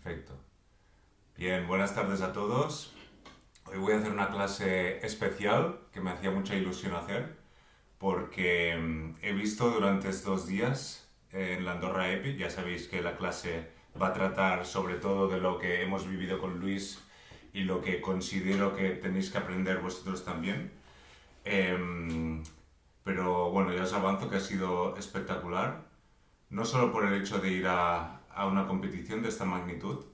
Perfecto. Bien, buenas tardes a todos. Hoy voy a hacer una clase especial que me hacía mucha ilusión hacer porque he visto durante estos días en la Andorra Epic, ya sabéis que la clase va a tratar sobre todo de lo que hemos vivido con Luis y lo que considero que tenéis que aprender vosotros también. Em, pero bueno, ya os avanzo que ha sido espectacular, no solo por el hecho de ir a una competición de esta magnitud,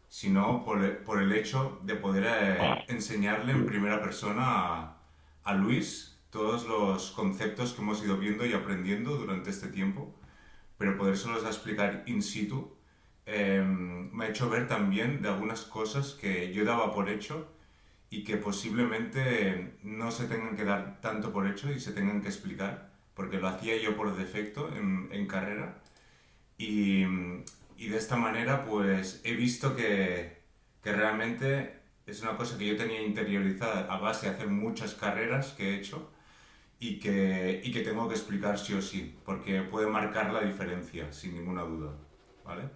sino por el hecho de poder enseñarle en primera persona a Luis todos los conceptos que hemos ido viendo y aprendiendo durante este tiempo, pero podérselos explicar in situ me ha hecho ver también de algunas cosas que yo daba por hecho y que posiblemente no se tengan que dar tanto por hecho y se tengan que explicar, porque lo hacía yo por defecto en carrera y, y de esta manera pues he visto que realmente es una cosa que yo tenía interiorizada a base de hacer muchas carreras que he hecho y que tengo que explicar sí o sí, porque puede marcar la diferencia, sin ninguna duda. ¿Vale?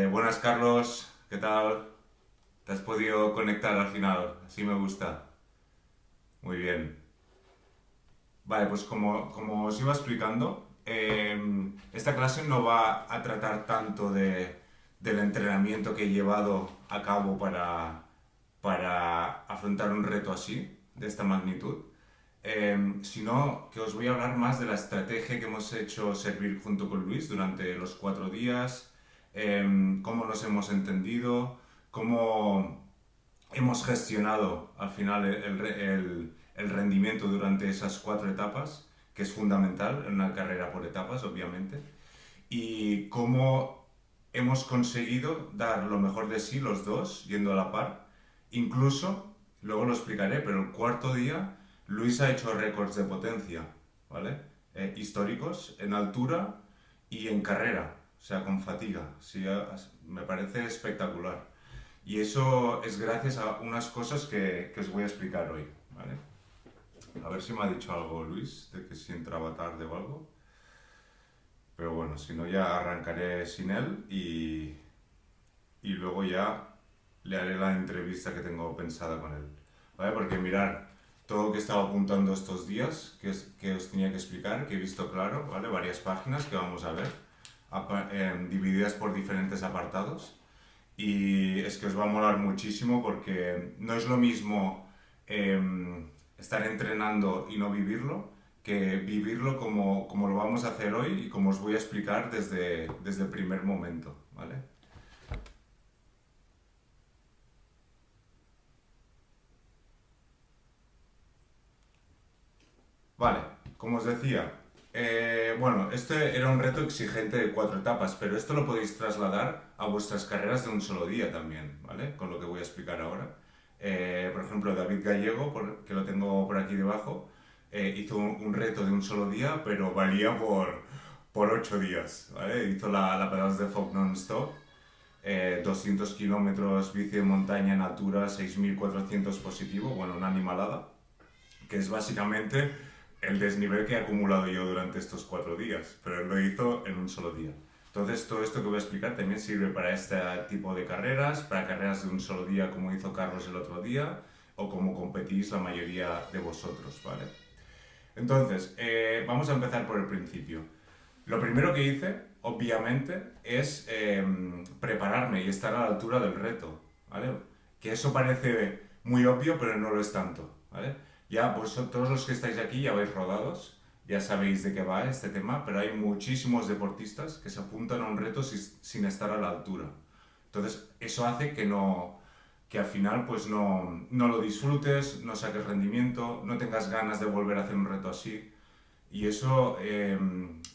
Buenas, Carlos, ¿qué tal? ¿Te has podido conectar al final? Así me gusta. Muy bien. Vale, pues como os iba explicando, esta clase no va a tratar tanto del entrenamiento que he llevado a cabo para afrontar un reto así, de esta magnitud, sino que os voy a hablar más de la estrategia que hemos hecho servir junto con Luis durante los 4 días, cómo nos hemos entendido, cómo hemos gestionado al final el rendimiento durante esas 4 etapas, que es fundamental en una carrera por etapas, obviamente, y cómo hemos conseguido dar lo mejor de sí los dos, yendo a la par. Incluso, luego lo explicaré, pero el cuarto día Luis ha hecho récords de potencia, ¿vale? Históricos en altura y en carrera, o sea, con fatiga. Sí, me parece espectacular. Y eso es gracias a unas cosas que os voy a explicar hoy, ¿vale? A ver si me ha dicho algo Luis, de que si entraba tarde o algo. Pero bueno, si no ya arrancaré sin él y luego ya le haré la entrevista que tengo pensada con él. ¿Vale? Porque mirar todo lo que estaba apuntando estos días, que os tenía que explicar, que he visto claro, ¿vale? Varias páginas que vamos a ver, divididas por diferentes apartados. Y es que os va a molar muchísimo porque no es lo mismo estar entrenando y no vivirlo que vivirlo como lo vamos a hacer hoy y como os voy a explicar desde el primer momento, ¿vale? Vale, como os decía, bueno, este era un reto exigente de 4 etapas, pero esto lo podéis trasladar a vuestras carreras de un solo día también, ¿vale? Con lo que voy a explicar ahora. Por ejemplo, David Gallego, que lo tengo por aquí debajo, hizo un reto de un solo día, pero valía por 8 días, ¿vale? Hizo la Pedals de Fog non-stop, 200 kilómetros bici de montaña en altura, 6.400 positivo, bueno, una animalada, que es básicamente el desnivel que he acumulado yo durante estos 4 días, pero él lo hizo en un solo día. Entonces, todo esto que voy a explicar también sirve para este tipo de carreras, para carreras de un solo día como hizo Carlos el otro día, o como competís la mayoría de vosotros, ¿vale? Entonces, vamos a empezar por el principio. Lo primero que hice, obviamente, es prepararme y estar a la altura del reto, ¿vale? Que eso parece muy obvio, pero no lo es tanto, ¿vale? Ya vosotros los que estáis aquí ya vais rodados, ya sabéis de qué va este tema, pero hay muchísimos deportistas que se apuntan a un reto sin estar a la altura. Entonces, eso hace que al final pues no lo disfrutes, no saques rendimiento, no tengas ganas de volver a hacer un reto así. Y eso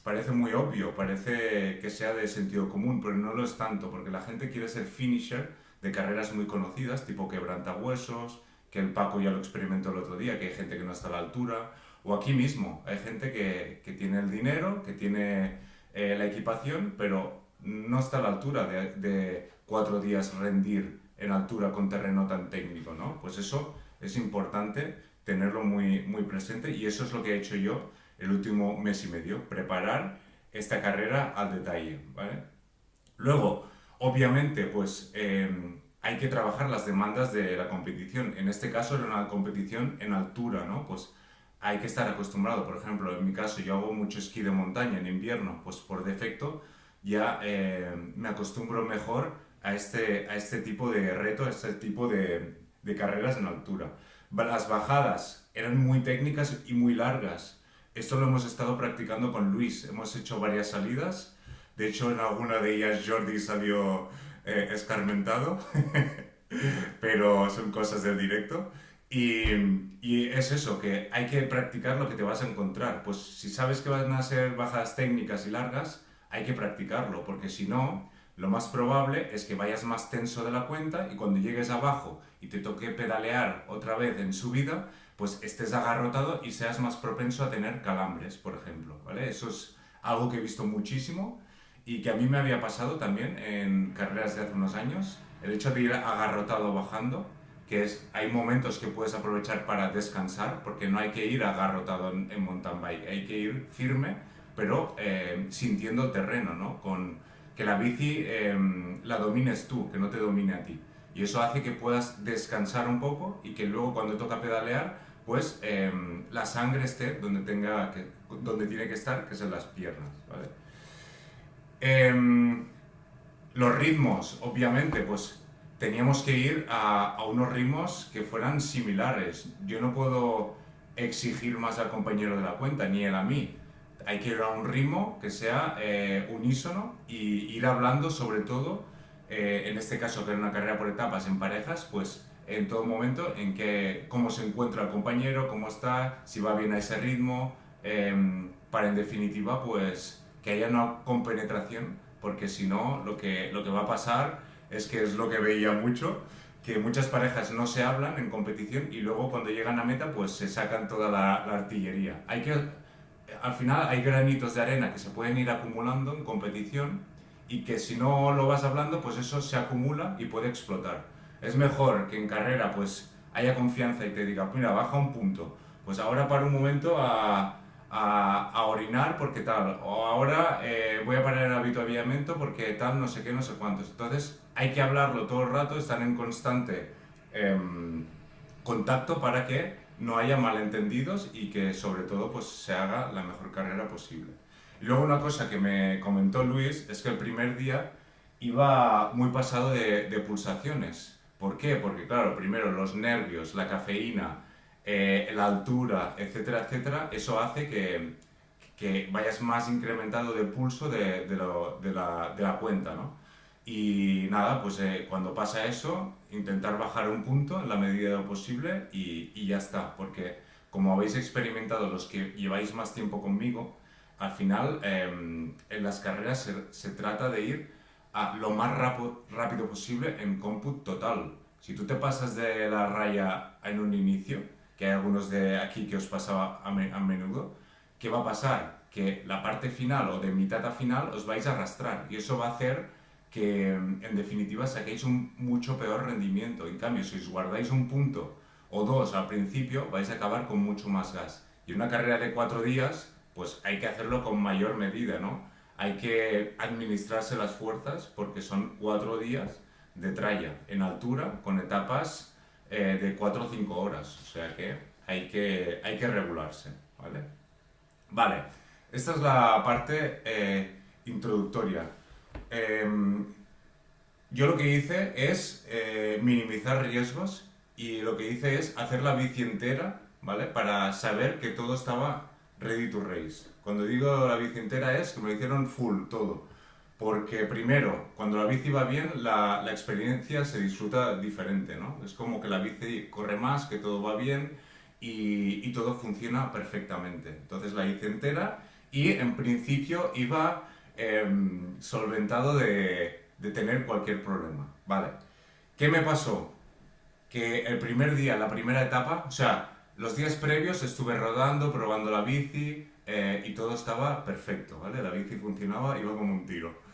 parece muy obvio, parece que sea de sentido común, pero no lo es tanto, porque la gente quiere ser finisher de carreras muy conocidas, tipo Quebrantahuesos, que el Paco ya lo experimentó el otro día, que hay gente que no está a la altura, o aquí mismo, hay gente que tiene el dinero, que tiene la equipación, pero no está a la altura de 4 días rendir en altura con terreno tan técnico, ¿no? Pues eso es importante tenerlo muy, muy presente y eso es lo que he hecho yo el último mes y medio, preparar esta carrera al detalle, ¿vale? Luego, Obviamente, pues hay que trabajar las demandas de la competición. En este caso era una competición en altura, ¿no? Pues hay que estar acostumbrado. Por ejemplo, en mi caso yo hago mucho esquí de montaña en invierno, pues por defecto ya me acostumbro mejor a este tipo de reto, a este tipo de carreras en altura. Las bajadas eran muy técnicas y muy largas. Esto lo hemos estado practicando con Luis. Hemos hecho varias salidas. De hecho, en alguna de ellas Jordi salió escarmentado, pero son cosas del directo. Y, y es eso, que hay que practicar lo que te vas a encontrar. Pues si sabes que van a ser bajadas técnicas y largas, hay que practicarlo, porque si no, lo más probable es que vayas más tenso de la cuenta y cuando llegues abajo y te toque pedalear otra vez en subida, pues estés agarrotado y seas más propenso a tener calambres, por ejemplo, ¿vale? Eso es algo que he visto muchísimo y que a mí me había pasado también en carreras de hace unos años, el hecho de ir agarrotado bajando, que es, hay momentos que puedes aprovechar para descansar, porque no hay que ir agarrotado en mountain bike, hay que ir firme, pero sintiendo el terreno, ¿no? Con que la bici la domines tú, que no te domine a ti. Y eso hace que puedas descansar un poco y que luego cuando toca pedalear, pues la sangre esté donde tiene que estar, que es en las piernas, ¿vale? Em, los ritmos, obviamente, pues teníamos que ir a unos ritmos que fueran similares. Yo no puedo exigir más al compañero de la cuenta, ni él a mí. Hay que ir a un ritmo que sea unísono y ir hablando sobre todo, en este caso que era una carrera por etapas en parejas, pues en todo momento en que cómo se encuentra el compañero, cómo está, si va bien a ese ritmo, para en definitiva pues que haya una compenetración, porque si no lo que va a pasar es lo que veía mucho, que muchas parejas no se hablan en competición y luego cuando llegan a meta pues se sacan toda la artillería. Al final hay granitos de arena que se pueden ir acumulando en competición y que si no lo vas hablando pues eso se acumula y puede explotar. Es mejor que en carrera pues haya confianza y te diga, mira, baja un punto, pues ahora para un momento a orinar porque tal, o ahora voy a parar el habituallamiento porque tal, no sé qué, no sé cuántos. Entonces hay que hablarlo todo el rato, estar en constante contacto para que no haya malentendidos y que sobre todo pues se haga la mejor carrera posible. Y luego una cosa que me comentó Luis es que el primer día iba muy pasado de pulsaciones. ¿Por qué? Porque claro, primero los nervios, la cafeína, la altura, etcétera, etcétera, eso hace que vayas más incrementado de pulso de la cuenta, ¿no? Y nada, pues cuando pasa eso, intentar bajar un punto en la medida de lo posible y ya está, porque como habéis experimentado los que lleváis más tiempo conmigo, al final en las carreras se trata de ir a lo más rápido posible en cómputo total. Si tú te pasas de la raya en un inicio, que hay algunos de aquí que os pasaba a menudo, ¿qué va a pasar? Que la parte final o de mitad a final os vais a arrastrar y eso va a hacer que en definitiva saquéis un mucho peor rendimiento. En cambio, si os guardáis un punto o dos al principio, vais a acabar con mucho más gas. Y una carrera de 4 días, pues hay que hacerlo con mayor medida, ¿no? Hay que administrarse las fuerzas porque son 4 días de tralla en altura con etapas de 4 o 5 horas. O sea que hay que regularse, ¿vale? Vale, esta es la parte introductoria. Em, yo lo que hice es minimizar riesgos y lo que hice es hacer la bici entera, ¿vale? Para saber que todo estaba ready to race. Cuando digo la bici entera es que me lo hicieron full todo. Porque primero, cuando la bici va bien, la experiencia se disfruta diferente, ¿no? Es como que la bici corre más, que todo va bien y todo funciona perfectamente. Entonces la hice entera y en principio iba solventado de tener cualquier problema, ¿vale? ¿Qué me pasó? Que el primer día, la primera etapa, o sea, los días previos estuve rodando, probando la bici y todo estaba perfecto, ¿vale? La bici funcionaba, iba como un tiro.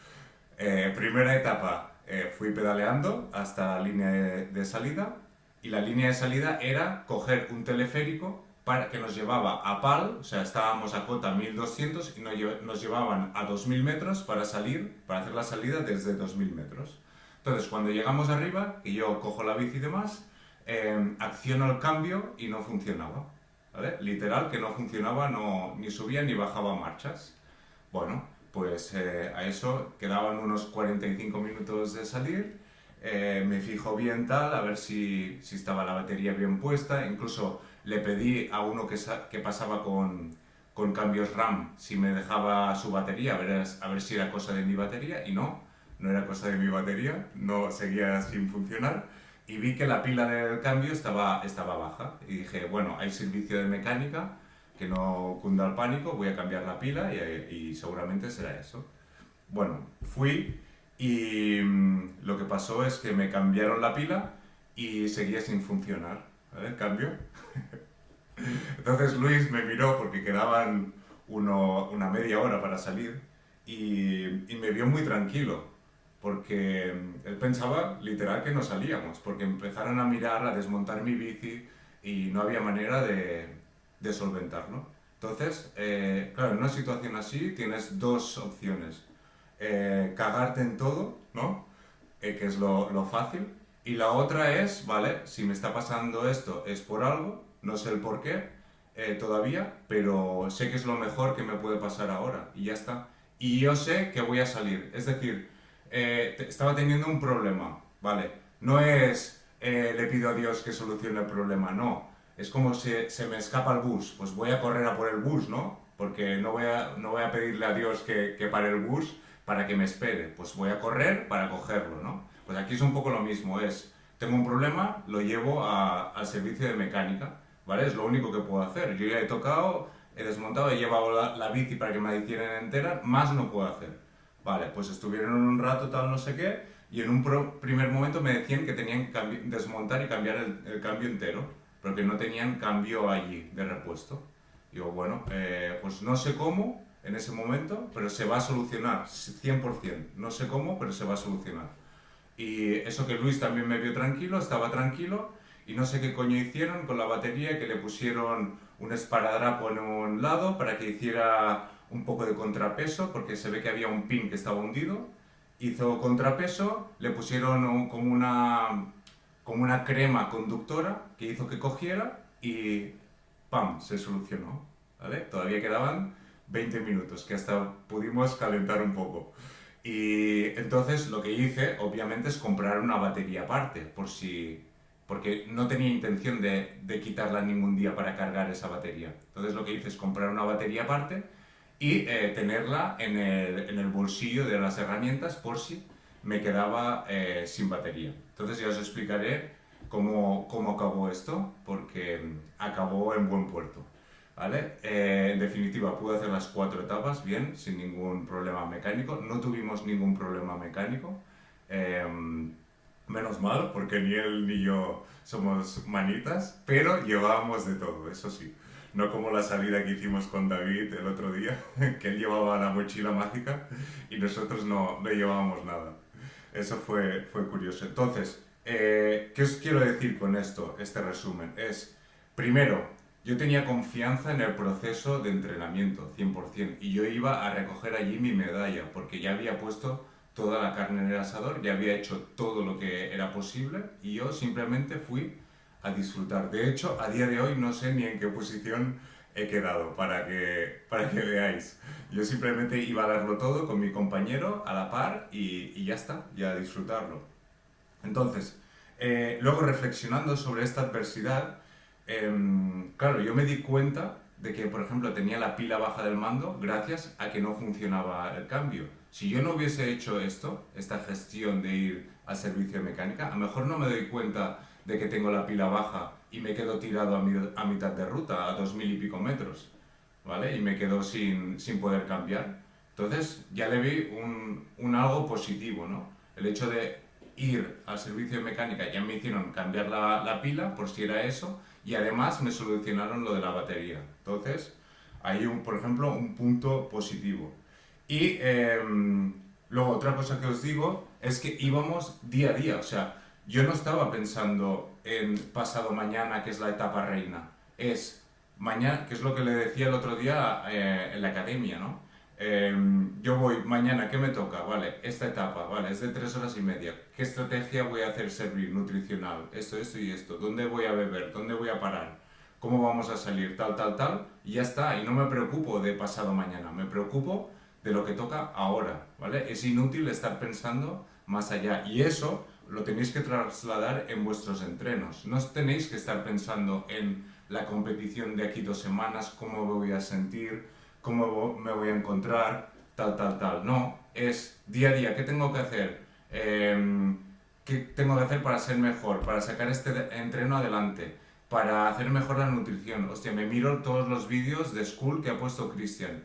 Primera etapa, fui pedaleando hasta la línea de salida y la línea de salida era coger un teleférico para, que nos llevaba a PAL, o sea, estábamos a cota 1200 y nos llevaban a 2000 metros para salir, para hacer la salida desde 2000 metros. Entonces, cuando llegamos arriba, y yo cojo la bici y demás, acciono el cambio y no funcionaba. ¿Vale? Literal que no funcionaba, no, ni subía ni bajaba marchas. Bueno, pues a eso quedaban unos 45 minutos de salir. Me fijo bien tal, a ver si estaba la batería bien puesta. Incluso le pedí a uno que pasaba con cambios RAM si me dejaba su batería, a ver si era cosa de mi batería. Y no, no era cosa de mi batería, no seguía sin funcionar. Y vi que la pila del cambio estaba baja. Y dije, bueno, hay servicio de mecánica, que no cunda el pánico, voy a cambiar la pila y seguramente será eso. Bueno, fui y lo que pasó es que me cambiaron la pila y seguía sin funcionar, ¿vale? El cambio. Entonces Luis me miró porque quedaban una media hora para salir y me vio muy tranquilo porque él pensaba literal que no salíamos porque empezaron a mirar, a desmontar mi bici y no había manera de solventarlo. Entonces, claro, en una situación así tienes dos opciones. Cagarte en todo, ¿no? Que es lo fácil. Y la otra es, vale, si me está pasando esto es por algo, no sé el por qué todavía, pero sé que es lo mejor que me puede pasar ahora y ya está. Y yo sé que voy a salir. Es decir, estaba teniendo un problema, ¿vale? No es le pido a Dios que solucione el problema, no. Es como si se me escapa el bus, pues voy a correr a por el bus, ¿no? Porque no voy a pedirle a Dios que pare el bus para que me espere, pues voy a correr para cogerlo, ¿no? Pues aquí es un poco lo mismo, tengo un problema, lo llevo al servicio de mecánica, ¿vale? Es lo único que puedo hacer. Yo ya he tocado, he desmontado, he llevado la bici para que me la hicieran entera, más no puedo hacer. Vale, pues estuvieron un rato, tal, no sé qué, y en un primer momento me decían que tenían que desmontar y cambiar el cambio entero, pero que no tenían cambio allí de repuesto. Digo, bueno, pues no sé cómo en ese momento, pero se va a solucionar, 100%. No sé cómo, pero se va a solucionar. Y eso que Luis también me vio tranquilo, estaba tranquilo, y no sé qué coño hicieron con la batería, que le pusieron un esparadrapo en un lado para que hiciera un poco de contrapeso, porque se ve que había un pin que estaba hundido. Hizo contrapeso, le pusieron como una crema conductora que hizo que cogiera y ¡pam! Se solucionó. ¿Vale? Todavía quedaban 20 minutos, que hasta pudimos calentar un poco. Y entonces lo que hice, obviamente, es comprar una batería aparte, porque no tenía intención de quitarla ningún día para cargar esa batería. Entonces lo que hice es comprar una batería aparte y tenerla en el bolsillo de las herramientas por si me quedaba sin batería. Entonces ya os explicaré cómo acabó esto, porque acabó en buen puerto. ¿Vale? En definitiva, pude hacer las 4 etapas bien, sin ningún problema mecánico. No tuvimos ningún problema mecánico. Menos mal, porque ni él ni yo somos manitas, pero llevábamos de todo, eso sí. No como la salida que hicimos con David el otro día, que él llevaba la mochila mágica y nosotros no llevábamos nada. Eso fue curioso. Entonces, ¿qué os quiero decir con esto, este resumen? Primero, yo tenía confianza en el proceso de entrenamiento, 100%, y yo iba a recoger allí mi medalla, porque ya había puesto toda la carne en el asador, ya había hecho todo lo que era posible, y yo simplemente fui a disfrutar. De hecho, a día de hoy no sé ni en qué posición he quedado, para que veáis. Yo simplemente iba a darlo todo con mi compañero a la par y ya está, ya a disfrutarlo. Entonces, luego reflexionando sobre esta adversidad, claro, yo me di cuenta de que, por ejemplo, tenía la pila baja del mando gracias a que no funcionaba el cambio. Si yo no hubiese hecho esta gestión de ir al servicio de mecánica, a lo mejor no me doy cuenta de que tengo la pila baja y me quedo tirado a mitad de ruta, a 2000 y pico metros, ¿vale? Y me quedo sin poder cambiar. Entonces ya le vi un algo positivo, ¿no? El hecho de ir al servicio de mecánica, ya me hicieron cambiar la pila por si era eso, y además me solucionaron lo de la batería. Entonces, hay, por ejemplo, un punto positivo. Y luego otra cosa que os digo es que íbamos día a día, o sea, yo no estaba pensando en pasado mañana, que es la etapa reina, es mañana, que es lo que le decía el otro día en la academia, ¿no? Yo voy mañana, ¿qué me toca? Vale, esta etapa, vale, es de 3 horas y media. ¿Qué estrategia voy a hacer servir nutricional? Esto y esto. ¿Dónde voy a beber? ¿Dónde voy a parar? ¿Cómo vamos a salir? Tal, tal, tal. Y ya está. Y no me preocupo de pasado mañana. Me preocupo de lo que toca ahora, ¿vale? Es inútil estar pensando más allá. Y eso lo tenéis que trasladar en vuestros entrenos. No tenéis que estar pensando en la competición de aquí 2 semanas, cómo me voy a sentir, cómo me voy a encontrar, tal, tal, tal. No, es día a día, ¿qué tengo que hacer? ¿Qué tengo que hacer para ser mejor? Para sacar este entreno adelante, para hacer mejor la nutrición. Hostia, me miro todos los vídeos de School que ha puesto Christian.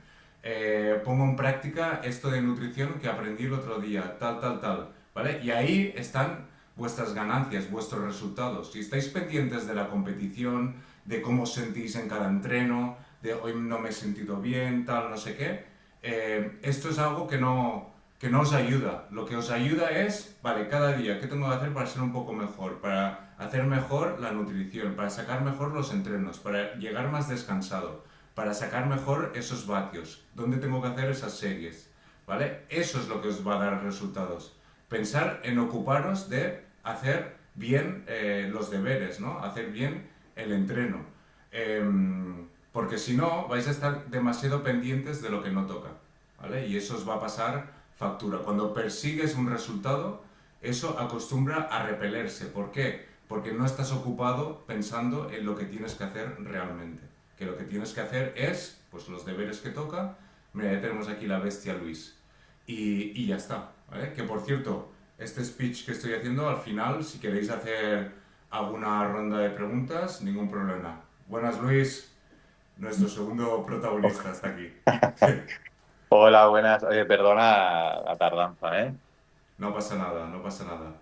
Pongo en práctica esto de nutrición que aprendí el otro día, tal, tal, tal. ¿Vale? Y ahí están vuestras ganancias, vuestros resultados. Si estáis pendientes de la competición, de cómo os sentís en cada entreno, de hoy no me he sentido bien, tal, no sé qué, esto es algo que no os ayuda. Lo que os ayuda es, vale, cada día, ¿qué tengo que hacer para ser un poco mejor? Para hacer mejor la nutrición, para sacar mejor los entrenos, para llegar más descansado, para sacar mejor esos vatios. ¿Dónde tengo que hacer esas series? ¿Vale? Eso es lo que os va a dar resultados. Pensar en ocuparos de hacer bien los deberes, ¿no? Hacer bien el entreno. Porque si no, vais a estar demasiado pendientes de lo que no toca, ¿vale? Y eso os va a pasar factura. Cuando persigues un resultado, eso acostumbra a repelerse. ¿Por qué? Porque no estás ocupado pensando en lo que tienes que hacer realmente. Que lo que tienes que hacer es, pues los deberes que toca. Mira, ya tenemos aquí la bestia Luis. Y ya está, ¿vale? Que por cierto, este speech que estoy haciendo, al final, si queréis hacer alguna ronda de preguntas, ningún problema. Buenas, Luis, nuestro segundo protagonista está aquí. Hola, buenas. Oye, perdona la tardanza, ¿eh? No pasa nada, no pasa nada,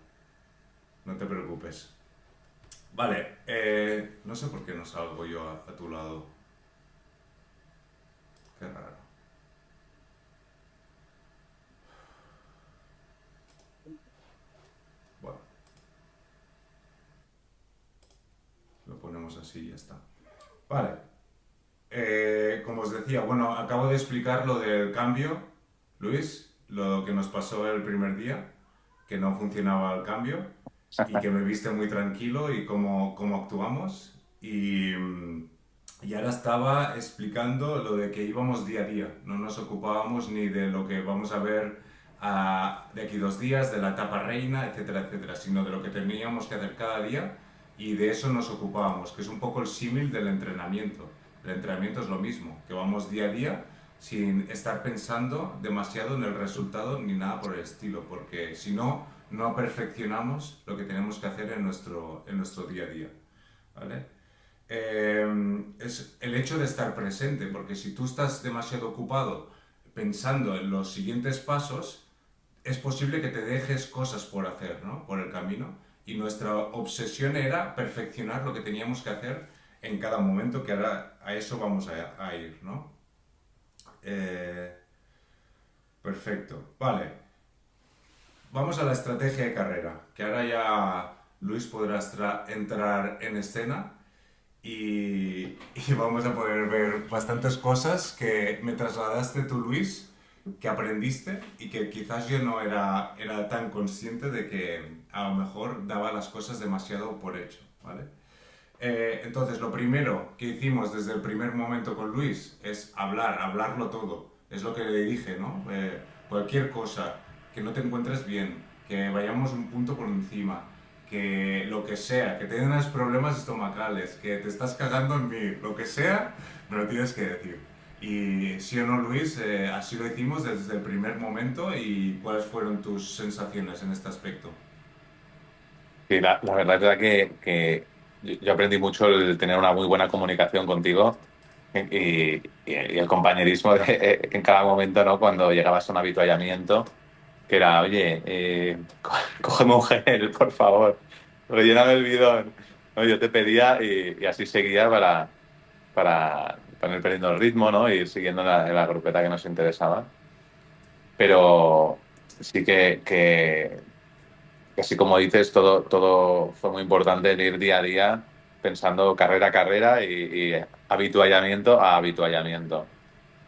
no te preocupes. Vale, no sé por qué no salgo yo a tu lado. Qué raro. Bueno, lo ponemos así y ya está. Vale, como os decía, bueno, acabo de explicar lo del cambio, Luis, lo que nos pasó el primer día, que no funcionaba el cambio y que me viste muy tranquilo y cómo actuamos. Y ahora estaba explicando lo de que íbamos día a día, no nos ocupábamos ni de lo que vamos a ver de aquí 2 días, de la etapa reina, etcétera, etcétera, sino de lo que teníamos que hacer cada día y de eso nos ocupábamos, que es un poco el símil del entrenamiento. El entrenamiento es lo mismo, que vamos día a día sin estar pensando demasiado en el resultado ni nada por el estilo, porque si no, no perfeccionamos lo que tenemos que hacer en nuestro día a día. ¿Vale? Es el hecho de estar presente, porque si tú estás demasiado ocupado pensando en los siguientes pasos, es posible que te dejes cosas por hacer, ¿no? Por el camino. Y nuestra obsesión era perfeccionar lo que teníamos que hacer en cada momento, que ahora a eso vamos a ir, ¿no? Eh, perfecto. Vale. Vamos a la estrategia de carrera, que ahora ya Luis podrá entrar en escena y vamos a poder ver bastantes cosas que me trasladaste tú, Luis, que aprendiste y que quizás yo no era tan consciente de que a lo mejor daba las cosas demasiado por hecho, ¿vale? Entonces, lo primero que hicimos desde el primer momento con Luis es hablarlo todo. Es lo que le dije, ¿no? Cualquier cosa, que no te encuentres bien, que vayamos un punto por encima, que lo que sea, que tengas problemas estomacales, que te estás cagando en mí, lo que sea, me lo tienes que decir. Y sí o no, Luis, así lo hicimos desde el primer momento y ¿cuáles fueron tus sensaciones en este aspecto? Sí, la verdad es que yo aprendí mucho el tener una muy buena comunicación contigo y el compañerismo en cada momento, ¿no? Cuando llegabas a un habituallamiento, que era, oye, cógeme un gel, por favor, relléname el bidón. No, yo te pedía y así seguía para no ir perdiendo el ritmo, ¿no? Y ir siguiendo la grupeta que nos interesaba. Pero sí que así como dices, todo fue muy importante el ir día a día pensando carrera a carrera y habituallamiento a habituallamiento.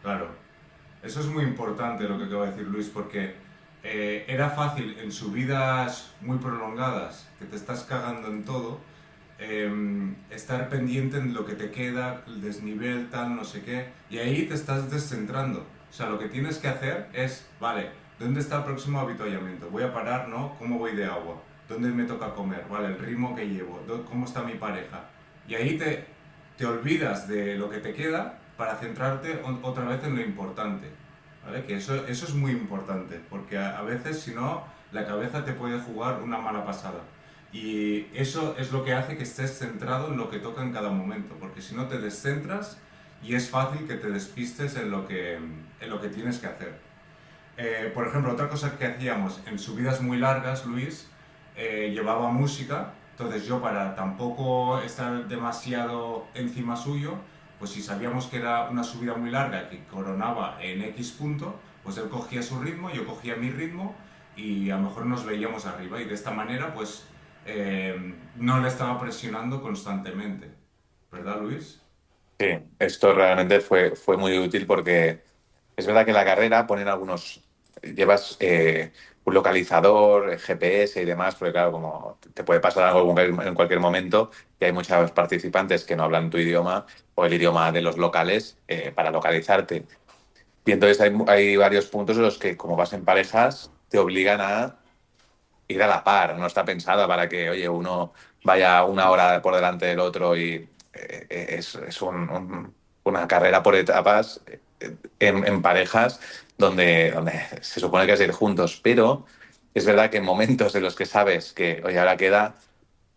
Claro. Eso es muy importante lo que acaba de decir Luis, porque era fácil en subidas muy prolongadas, que te estás cagando en todo, estar pendiente en lo que te queda, el desnivel, tal, no sé qué, y ahí te estás descentrando. O sea, lo que tienes que hacer es, vale, ¿dónde está el próximo avituallamiento? Voy a parar, ¿no? ¿Cómo voy de agua? ¿Dónde me toca comer? ¿Vale? El ritmo que llevo, ¿cómo está mi pareja? Y ahí te olvidas de lo que te queda para centrarte otra vez en lo importante. ¿Vale? Que eso es muy importante, porque a veces si no, la cabeza te puede jugar una mala pasada. Y eso es lo que hace que estés centrado en lo que toca en cada momento, porque si no te descentras y es fácil que te despistes en lo que tienes que hacer. Por ejemplo, otra cosa que hacíamos en subidas muy largas, Luis, llevaba música, entonces yo para tampoco estar demasiado encima suyo, pues si sabíamos que era una subida muy larga que coronaba en X punto, pues él cogía su ritmo, yo cogía mi ritmo y a lo mejor nos veíamos arriba y de esta manera pues no le estaba presionando constantemente. ¿Verdad, Luis? Sí, esto realmente fue muy útil porque es verdad que en la carrera ponen algunos, llevas un localizador, GPS y demás, porque claro, como te puede pasar algo en cualquier momento y hay muchos participantes que no hablan tu idioma o el idioma de los locales para localizarte. Y entonces hay varios puntos en los que como vas en parejas te obligan a ir a la par, no está pensada para que, oye, uno vaya una hora por delante del otro y es una carrera por etapas en parejas donde se supone que es ir juntos, pero es verdad que en momentos en los que sabes que, oye, ahora queda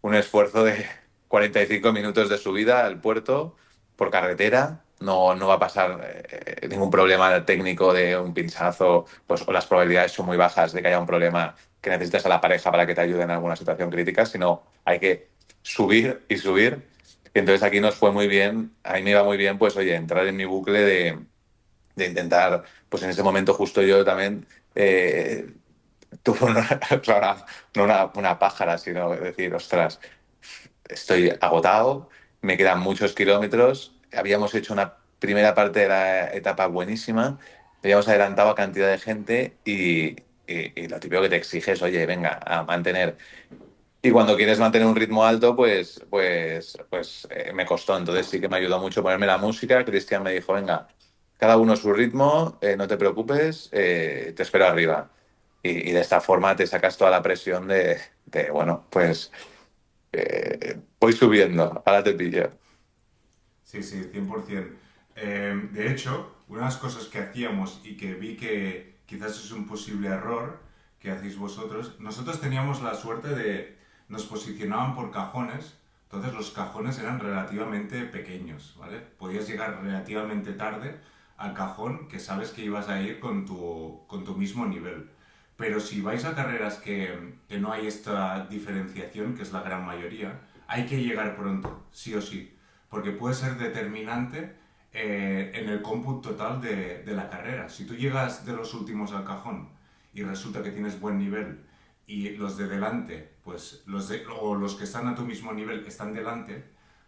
un esfuerzo de 45 minutos de subida al puerto por carretera. No va a pasar ningún problema técnico de un pinchazo, pues, o las probabilidades son muy bajas de que haya un problema que necesites a la pareja para que te ayude en alguna situación crítica, sino hay que subir y subir. Y entonces aquí nos fue muy bien, a mí me iba muy bien, pues oye, entrar en mi bucle de intentar, pues en ese momento justo yo también tuve o sea, no una pájara, sino decir, ostras, estoy agotado, me quedan muchos kilómetros, habíamos hecho una primera parte de la etapa buenísima, habíamos adelantado a cantidad de gente y lo típico que te exiges, oye, venga, a mantener. Y cuando quieres mantener un ritmo alto, pues me costó. Entonces sí que me ayudó mucho ponerme la música. Cristian me dijo, venga, cada uno su ritmo, no te preocupes, te espero arriba. Y de esta forma te sacas toda la presión bueno, pues voy subiendo, ahora te pillo. Sí, sí, 100%. De hecho, una de las cosas que hacíamos y que vi que quizás es un posible error que hacéis vosotros, nosotros teníamos la suerte de nos posicionaban por cajones, entonces los cajones eran relativamente pequeños, ¿vale? Podías llegar relativamente tarde al cajón que sabes que ibas a ir con tu mismo nivel. Pero si vais a carreras que no hay esta diferenciación, que es la gran mayoría, hay que llegar pronto, sí o sí, porque puede ser determinante en el cómputo total de la carrera. Si tú llegas de los últimos al cajón y resulta que tienes buen nivel y los de delante, pues o los que están a tu mismo nivel están delante,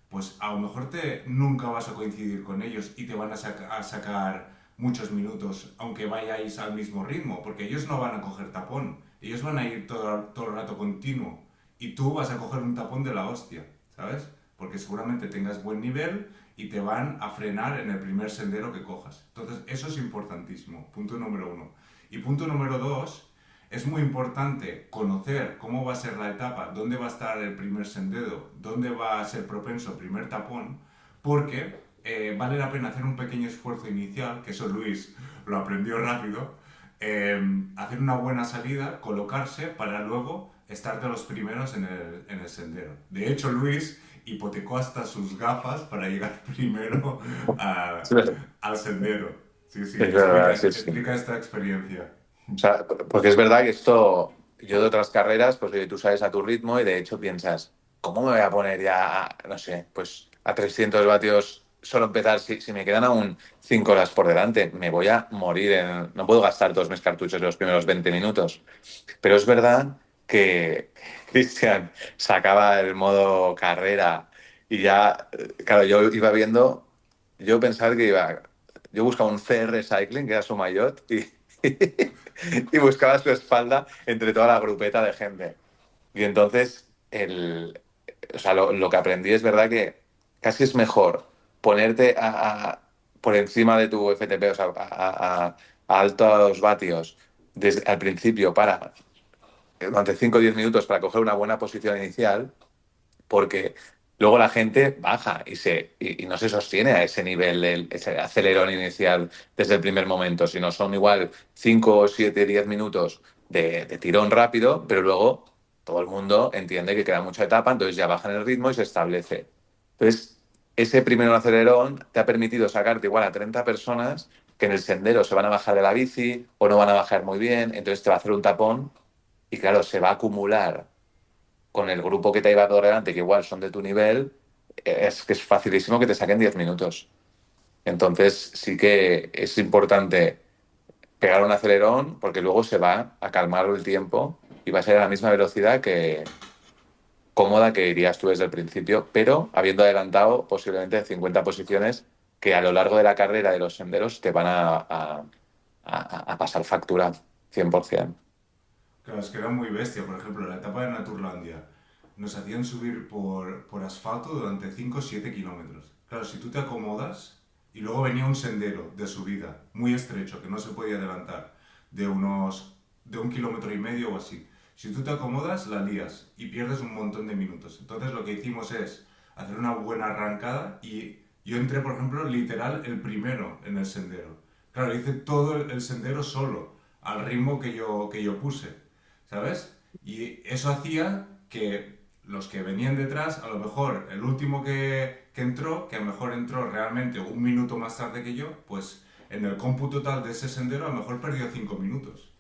pues a lo mejor nunca vas a coincidir con ellos y te van a sacar muchos minutos, aunque vayáis al mismo ritmo, porque ellos no van a coger tapón, ellos van a ir todo el rato continuo y tú vas a coger un tapón de la hostia, ¿sabes? Porque seguramente tengas buen nivel y te van a frenar en el primer sendero que cojas. Entonces, eso es importantísimo, punto número uno. Y punto número dos, es muy importante conocer cómo va a ser la etapa, dónde va a estar el primer sendero, dónde va a ser propenso el primer tapón, porque vale la pena hacer un pequeño esfuerzo inicial, que eso Luis lo aprendió rápido, hacer una buena salida, colocarse para luego estar de los primeros en el sendero. De hecho, Luis hipotecó hasta sus gafas para llegar primero Sí, al sendero. Sí, sí, es verdad, sí, sí. explica esta experiencia. O sea, porque es verdad que yo de otras carreras, pues oye, tú sales a tu ritmo y de hecho piensas, ¿cómo me voy a poner ya, no sé, pues a 300 vatios solo empezar si me quedan aún 5 horas por delante? Me voy a morir, no puedo gastar todos mis cartuchos en los primeros 20 minutos. Pero es verdad que Cristian sacaba el modo carrera Y ya, claro, yo iba viendo, yo pensaba que iba, yo buscaba un CR Cycling, que era su maillot, y, y buscaba su espalda entre toda la grupeta de gente. Y entonces, o sea, lo que aprendí es verdad que casi es mejor ponerte por encima de tu FTP, o sea, a altos vatios desde al principio para durante 5 o 10 minutos para coger una buena posición inicial, porque luego la gente baja y no se sostiene a ese nivel, ese acelerón inicial desde el primer momento, sino son igual 5 7 10 minutos de tirón rápido, pero luego todo el mundo entiende que queda mucha etapa, entonces ya bajan el ritmo y se establece. Entonces, ese primer acelerón te ha permitido sacarte igual a 30 personas que en el sendero se van a bajar de la bici o no van a bajar muy bien, entonces te va a hacer un tapón y claro, se va a acumular con el grupo que te iba por delante, que igual son de tu nivel, es que es facilísimo que te saquen 10 minutos. Entonces sí que es importante pegar un acelerón porque luego se va a calmar el tiempo y va a ser a la misma velocidad que cómoda que irías tú desde el principio, pero habiendo adelantado posiblemente 50 posiciones que a lo largo de la carrera de los senderos te van a pasar factura 100%. Claro, es que era muy bestia. Por ejemplo, la etapa de Naturlandia nos hacían subir por asfalto durante 5 o 7 kilómetros. Claro, si tú te acomodas y luego venía un sendero de subida muy estrecho que no se podía adelantar de 1,5 kilómetros o así. Si tú te acomodas, la lías y pierdes un montón de minutos. Entonces lo que hicimos es hacer una buena arrancada y yo entré, por ejemplo, literal el primero en el sendero. Claro, hice todo el sendero solo, al ritmo que yo puse. ¿Sabes? Y eso hacía que los que venían detrás, a lo mejor el último que entró, que a lo mejor entró realmente un minuto más tarde que yo, pues en el cómputo total de ese sendero a lo mejor perdió 5 minutos,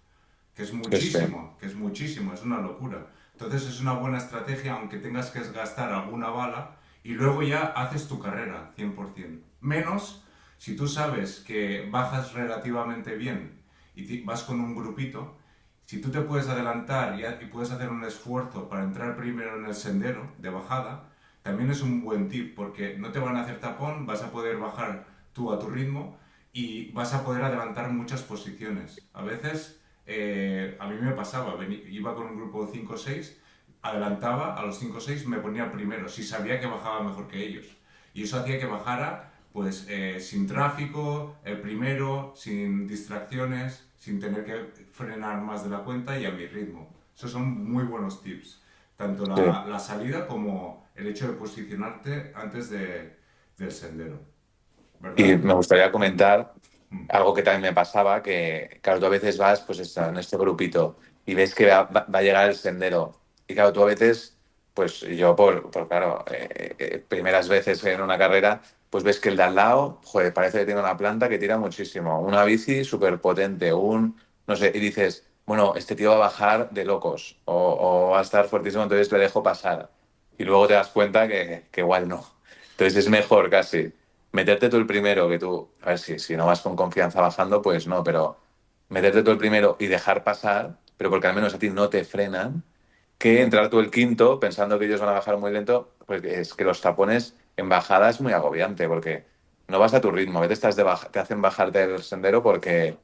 Sí, sí. que es muchísimo, es una locura. Entonces es una buena estrategia, aunque tengas que gastar alguna bala, y luego ya haces tu carrera, 100%. Menos si tú sabes que bajas relativamente bien y vas con un grupito, si tú te puedes adelantar y puedes hacer un esfuerzo para entrar primero en el sendero de bajada, también es un buen tip, porque no te van a hacer tapón, vas a poder bajar tú a tu ritmo y vas a poder adelantar muchas posiciones. A veces, a mí me pasaba, iba con un grupo de 5 o 6, adelantaba a los 5 o 6, me ponía primero, si sabía que bajaba mejor que ellos. Y eso hacía que bajara pues sin tráfico, el primero, sin distracciones, sin tener que frenar más de la cuenta y a mi ritmo. Esos son muy buenos tips. Tanto Sí. la salida como el hecho de posicionarte antes del sendero. Y ¿Verdad? me gustaría comentar Mm. algo que también me pasaba, que claro, tú a veces vas pues en este grupito y ves que va a llegar el sendero. Y claro, tú a veces, pues yo claro, primeras veces en una carrera, pues ves que el de al lado, joder, parece que tiene una planta que tira muchísimo, una bici súper potente, no sé, y dices, bueno, este tío va a bajar de locos o va a estar fuertísimo, entonces le dejo pasar. Y luego te das cuenta que igual no. Entonces es mejor casi meterte tú el primero, que tú, a ver si no vas con confianza bajando, pues no, pero meterte tú el primero y dejar pasar, pero porque al menos a ti no te frenan, que entrar tú el quinto pensando que ellos van a bajar muy lento, pues es que los tapones en bajada es muy agobiante, porque no vas a tu ritmo, a veces te hacen bajarte del sendero porque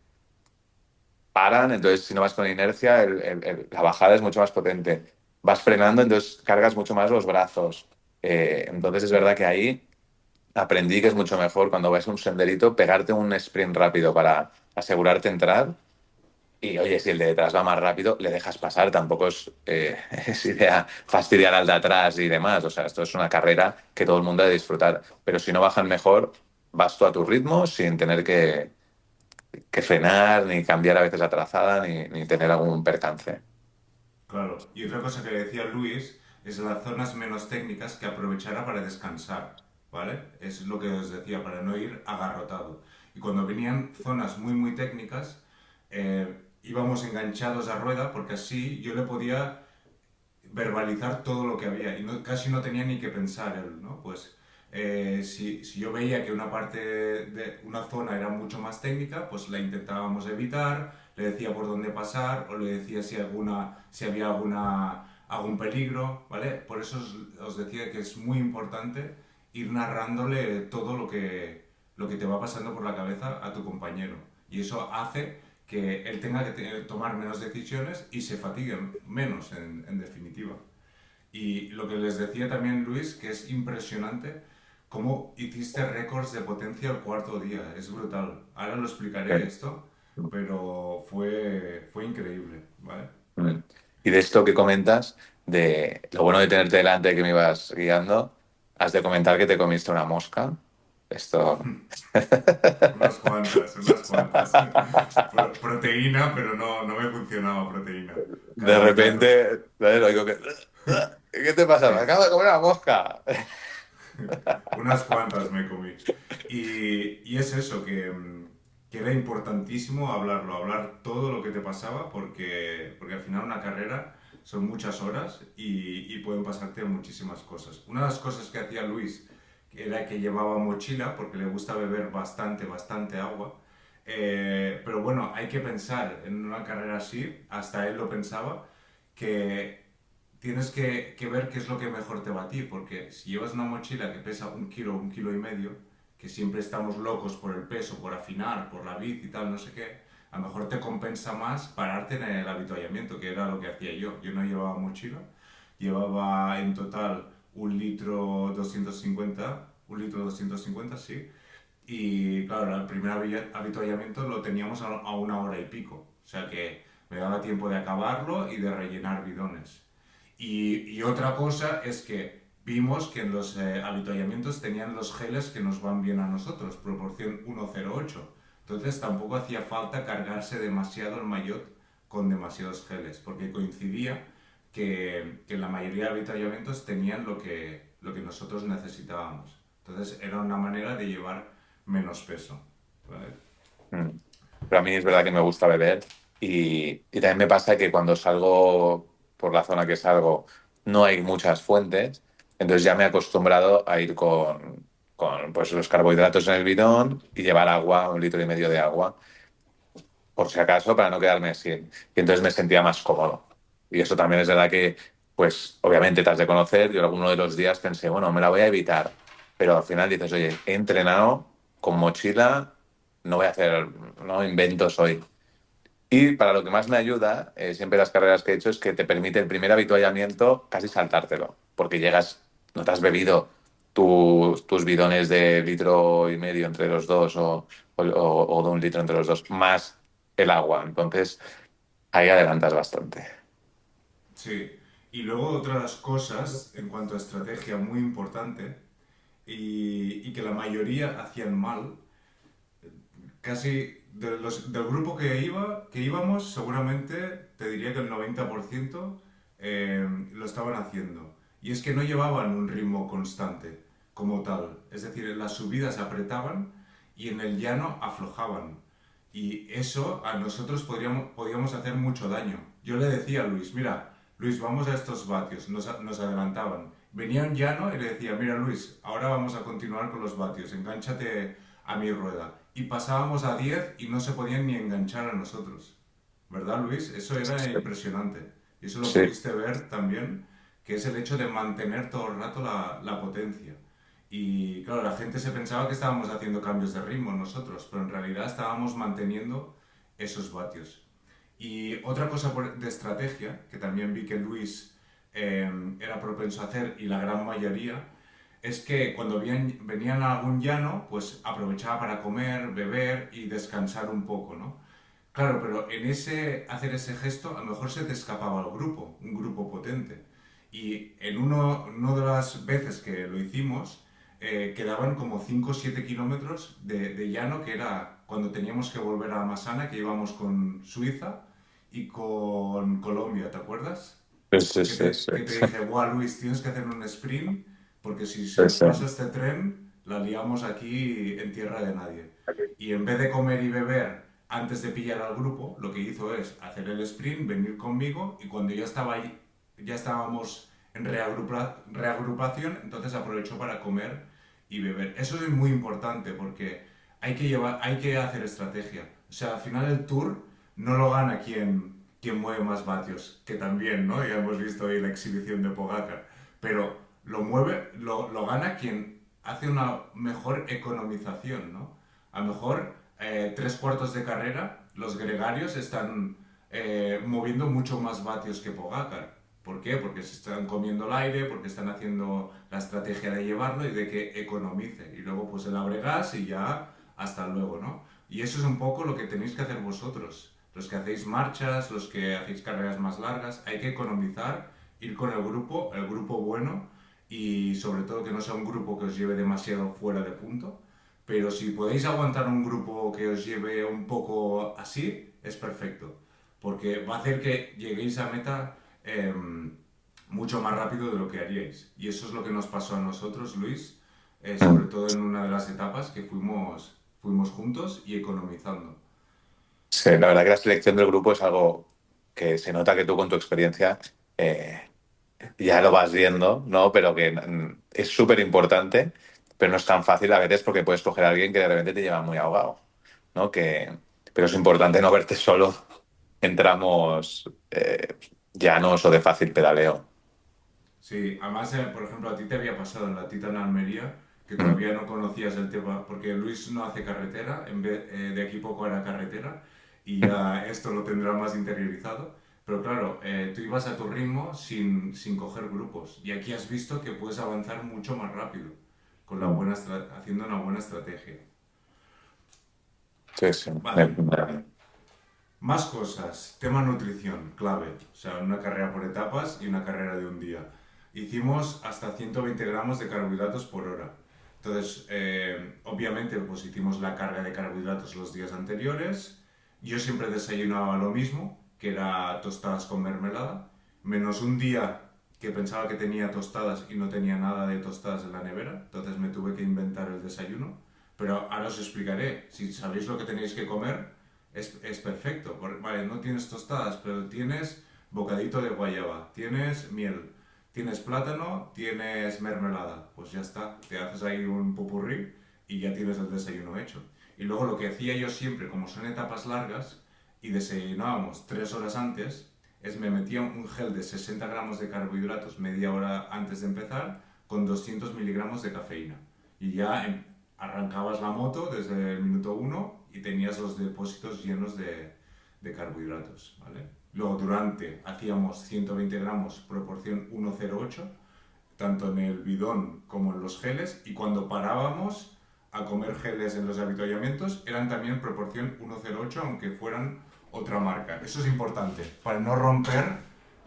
paran, entonces si no vas con inercia, la bajada es mucho más potente. Vas frenando, entonces cargas mucho más los brazos. Entonces es verdad que ahí aprendí que es mucho mejor cuando vas a un senderito pegarte un sprint rápido para asegurarte entrar. Y oye, si el de detrás va más rápido, le dejas pasar. Tampoco es idea fastidiar al de atrás y demás. O sea, esto es una carrera que todo el mundo ha de disfrutar. Pero si no bajan mejor, vas tú a tu ritmo sin tener que frenar, ni cambiar a veces la trazada, ni tener algún percance. Claro. Y otra cosa que decía Luis es las zonas menos técnicas que aprovechara para descansar, ¿vale? Es lo que os decía, para no ir agarrotado. Y cuando venían zonas muy, muy técnicas, íbamos enganchados a rueda porque así yo le podía verbalizar todo lo que había y casi no tenía ni que pensar él, ¿no? Pues si yo veía que una parte de una zona era mucho más técnica, pues la intentábamos evitar, le decía por dónde pasar o le decía si había algún peligro, ¿vale? Por eso os decía que es muy importante ir narrándole todo lo que te va pasando por la cabeza a tu compañero. Y eso hace que él tenga que tomar menos decisiones y se fatigue menos, en definitiva. Y lo que les decía también, Luis, que es impresionante cómo hiciste récords de potencia el cuarto día. Es brutal. Ahora lo explicaré esto, pero fue increíble, ¿vale? Mm. Y de esto que comentas, de lo bueno de tenerte delante que me ibas guiando, has de comentar que te comiste una mosca. Esto. Unas cuantas, unas cuantas. Proteína, pero no me funcionaba proteína. De Carbohidratos. repente, ¿sabes? Oigo que. ¿Qué te pasa? Me Sí, acabo de comer una mosca. unas cuantas me comí. Y es eso, que era importantísimo hablarlo, hablar todo lo que te pasaba, porque al final una carrera son muchas horas y pueden pasarte muchísimas cosas. Una de las cosas que hacía Luis era que llevaba mochila, porque le gusta beber bastante, bastante agua. Pero bueno, hay que pensar en una carrera así, hasta él lo pensaba, que tienes que ver qué es lo que mejor te va a ti, porque si llevas una mochila que pesa un kilo y medio, que siempre estamos locos por el peso, por afinar, por la bici y tal, no sé qué, a lo mejor te compensa más pararte en el avituallamiento, que era lo que hacía yo. Yo no llevaba mochila, llevaba en total un litro 250, sí, y claro, el primer avituallamiento lo teníamos a una hora y pico, o sea que me daba tiempo de acabarlo y de rellenar bidones. Y otra cosa es que vimos que en los avituallamientos tenían los geles que nos van bien a nosotros, proporción 1,08. Entonces tampoco hacía falta cargarse demasiado el maillot con demasiados geles, porque coincidía que la mayoría de avituallamientos tenían lo que nosotros necesitábamos. Entonces era una manera de llevar menos peso, ¿vale? Mm. Pero a mí es verdad que me gusta beber y también me pasa que cuando salgo por la zona que salgo no hay muchas fuentes, entonces ya me he acostumbrado a ir con pues, los carbohidratos en el bidón y llevar agua, 1,5 litros de agua, por si acaso, para no quedarme sin. Y entonces me sentía más cómodo. Y eso también es verdad que, pues obviamente te has de conocer. Yo alguno de los días pensé, bueno, me la voy a evitar, pero al final dices, oye, he entrenado con mochila, no voy a hacer, no inventos hoy. Y para lo que más me ayuda, siempre las carreras que he hecho, es que te permite el primer habituallamiento casi saltártelo, porque llegas, no te has bebido tus bidones de 1,5 litros entre los dos o de 1 litro entre los dos, más el agua. Entonces, ahí adelantas bastante. Sí. Y luego otra de las cosas en cuanto a estrategia muy importante y que la mayoría hacían mal, casi del grupo que íbamos, seguramente te diría que el 90% lo estaban haciendo. Y es que no llevaban un ritmo constante como tal. Es decir, en las subidas apretaban y en el llano aflojaban. Y eso a nosotros podíamos hacer mucho daño. Yo le decía a Luis, mira, Luis, vamos a estos vatios. Nos adelantaban. Venía un llano y le decía, mira Luis, ahora vamos a continuar con los vatios, engánchate a mi rueda. Y pasábamos a 10 y no se podían ni enganchar a nosotros. ¿Verdad, Luis? Eso era impresionante. Y eso lo Sí, pudiste ver también, que es el hecho de mantener todo el rato la potencia. Y claro, la gente se pensaba que estábamos haciendo cambios de ritmo nosotros, pero en realidad estábamos manteniendo esos vatios. Y otra cosa de estrategia, que también vi que Luis era propenso a hacer y la gran mayoría, es que cuando venían a algún llano, pues aprovechaba para comer, beber y descansar un poco, ¿no? Claro, pero en hacer ese gesto, a lo mejor se te escapaba el grupo, un grupo potente. Y en uno de las veces que lo hicimos, quedaban como 5 o 7 kilómetros de llano, que era cuando teníamos que volver a Masana, que íbamos con Suiza y con Colombia, ¿te acuerdas? sí, sí, sí, Que te sí, dije, guau, Luis, tienes que hacer un sprint, porque si se sí, nos sí. pasa este tren, la liamos aquí en tierra de nadie. Y en vez de comer y beber antes de pillar al grupo, lo que hizo es hacer el sprint, venir conmigo, y cuando ya estaba ahí, ya estábamos en reagrupación, entonces aprovechó para comer y beber. Eso es muy importante porque hay que hacer estrategia. O sea, al final el tour no lo gana quién mueve más vatios, que también, ¿no? Ya hemos visto ahí la exhibición de Pogacar, pero lo gana quien hace una mejor economización, ¿no? A lo mejor 3 cuartos de carrera, los gregarios están moviendo mucho más vatios que Pogacar. ¿Por qué? Porque se están comiendo el aire, porque están haciendo la estrategia de llevarlo y de que economice. Y luego pues el abregas y ya hasta luego, ¿no? Y eso es un poco lo que tenéis que hacer vosotros. Los que hacéis marchas, los que hacéis carreras más largas, hay que economizar, ir con el grupo bueno, y sobre todo que no sea un grupo que os lleve demasiado fuera de punto. Pero si podéis aguantar un grupo que os lleve un poco así, es perfecto. Porque va a hacer que lleguéis a meta mucho más rápido de lo que haríais. Y eso es lo que nos pasó a nosotros, Luis, sobre todo en una de las etapas que fuimos juntos y economizando. Sí, la verdad que la selección del grupo es algo que se nota que tú con tu experiencia eh, ya lo vas viendo, ¿no? Pero que es súper importante, pero no es tan fácil a veces porque puedes coger a alguien que de repente te lleva muy ahogado, ¿no? Pero es importante no verte solo en tramos llanos o de fácil pedaleo. Sí, además, por ejemplo, a ti te había pasado en la Tita en Almería, que Mm. todavía no conocías el tema, porque Luis no hace carretera, en vez, de aquí poco hará carretera, y ya esto lo tendrá más interiorizado. Pero claro, tú ibas a tu ritmo sin coger grupos, y aquí has visto que puedes avanzar mucho más rápido, con Mm. haciendo una buena estrategia. Sí, sí. Vale, más cosas. Tema nutrición, clave. O sea, una carrera por etapas y una carrera de un día. Hicimos hasta 120 gramos de carbohidratos por hora. Entonces, obviamente, pues hicimos la carga de carbohidratos los días anteriores. Yo siempre desayunaba lo mismo, que era tostadas con mermelada, menos un día que pensaba que tenía tostadas y no tenía nada de tostadas en la nevera. Entonces me tuve que inventar el desayuno. Pero ahora os explicaré. Si sabéis lo que tenéis que comer, es perfecto. Vale, no tienes tostadas, pero tienes bocadito de guayaba, tienes miel, tienes plátano, tienes mermelada. Pues ya está, te haces ahí un popurrí y ya tienes el desayuno hecho. Y luego lo que hacía yo siempre, como son etapas largas y desayunábamos 3 horas antes, es me metía un gel de 60 gramos de carbohidratos media hora antes de empezar con 200 miligramos de cafeína. Y ya arrancabas la moto desde el minuto uno y tenías los depósitos llenos de carbohidratos, ¿vale? Luego durante hacíamos 120 gramos proporción 1,08, tanto en el bidón como en los geles, y cuando parábamos a comer geles en los avituallamientos eran también proporción 1,08, aunque fueran otra marca. Eso es importante para no romper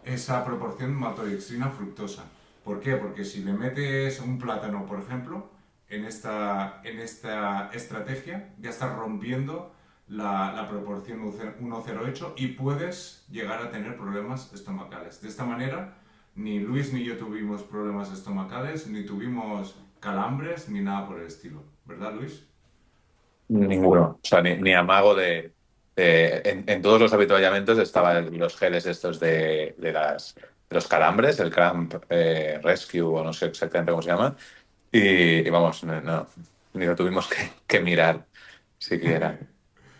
esa proporción maltodextrina-fructosa. ¿Por qué? Porque si le metes un plátano, por ejemplo, en esta estrategia ya estás rompiendo la proporción 1,08 y puedes llegar a tener problemas estomacales. De esta manera, ni Luis ni yo tuvimos problemas estomacales, ni tuvimos calambres, ni nada por el estilo. ¿Verdad, Luis? Ninguno. O sea, ni amago en todos los habituallamientos estaban los geles estos de los calambres, el Cramp Rescue, o no sé exactamente cómo se llama. Y vamos, ni lo tuvimos que mirar siquiera.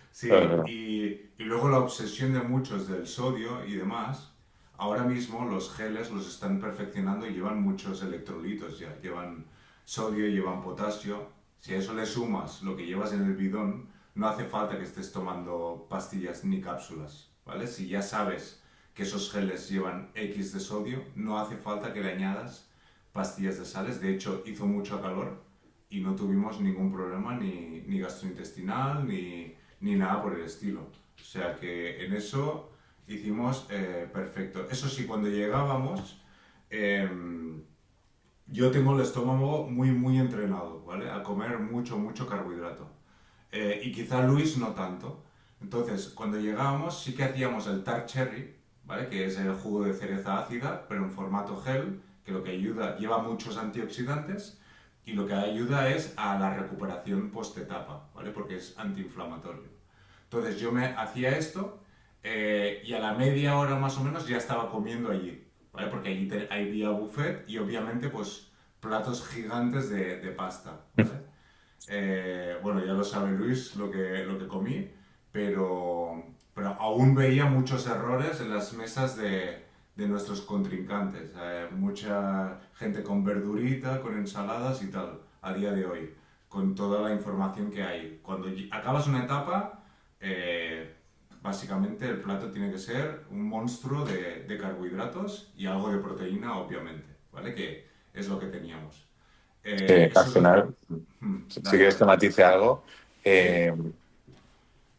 Sí, y luego la obsesión de muchos del sodio y demás, ahora mismo los geles los están perfeccionando y llevan muchos electrolitos ya, llevan sodio, llevan potasio. Si a eso le sumas lo que llevas en el bidón, no hace falta que estés tomando pastillas ni cápsulas, ¿vale? Si ya sabes que esos geles llevan X de sodio, no hace falta que le añadas pastillas de sales. De hecho, hizo mucho calor y no tuvimos ningún problema ni gastrointestinal ni nada por el estilo. O sea que en eso hicimos perfecto. Eso sí, cuando llegábamos, eh, yo tengo el estómago muy entrenado, ¿vale? A comer mucho carbohidrato. Y quizá Luis no tanto. Entonces, cuando llegábamos, sí que hacíamos el tart cherry, ¿vale? Que es el jugo de cereza ácida, pero en formato gel, que lo que ayuda, lleva muchos antioxidantes y lo que ayuda es a la recuperación post-etapa, ¿vale? Porque es antiinflamatorio. Entonces yo me hacía esto y a la media hora más o menos ya estaba comiendo allí, ¿vale? Porque allí había buffet y obviamente pues platos gigantes de pasta, ¿vale? Bueno, ya lo sabe Luis lo que comí, pero pero aún veía muchos errores en las mesas de nuestros contrincantes. Mucha gente con verdurita, con ensaladas y tal, a día de hoy, con toda la información que hay. Cuando acabas una etapa, básicamente el plato tiene que ser un monstruo de carbohidratos y algo de proteína, obviamente, ¿vale? Que es lo que teníamos. Sí, al Eso es lo... final, si Dale, quieres dale. que matice algo, Sí. eh,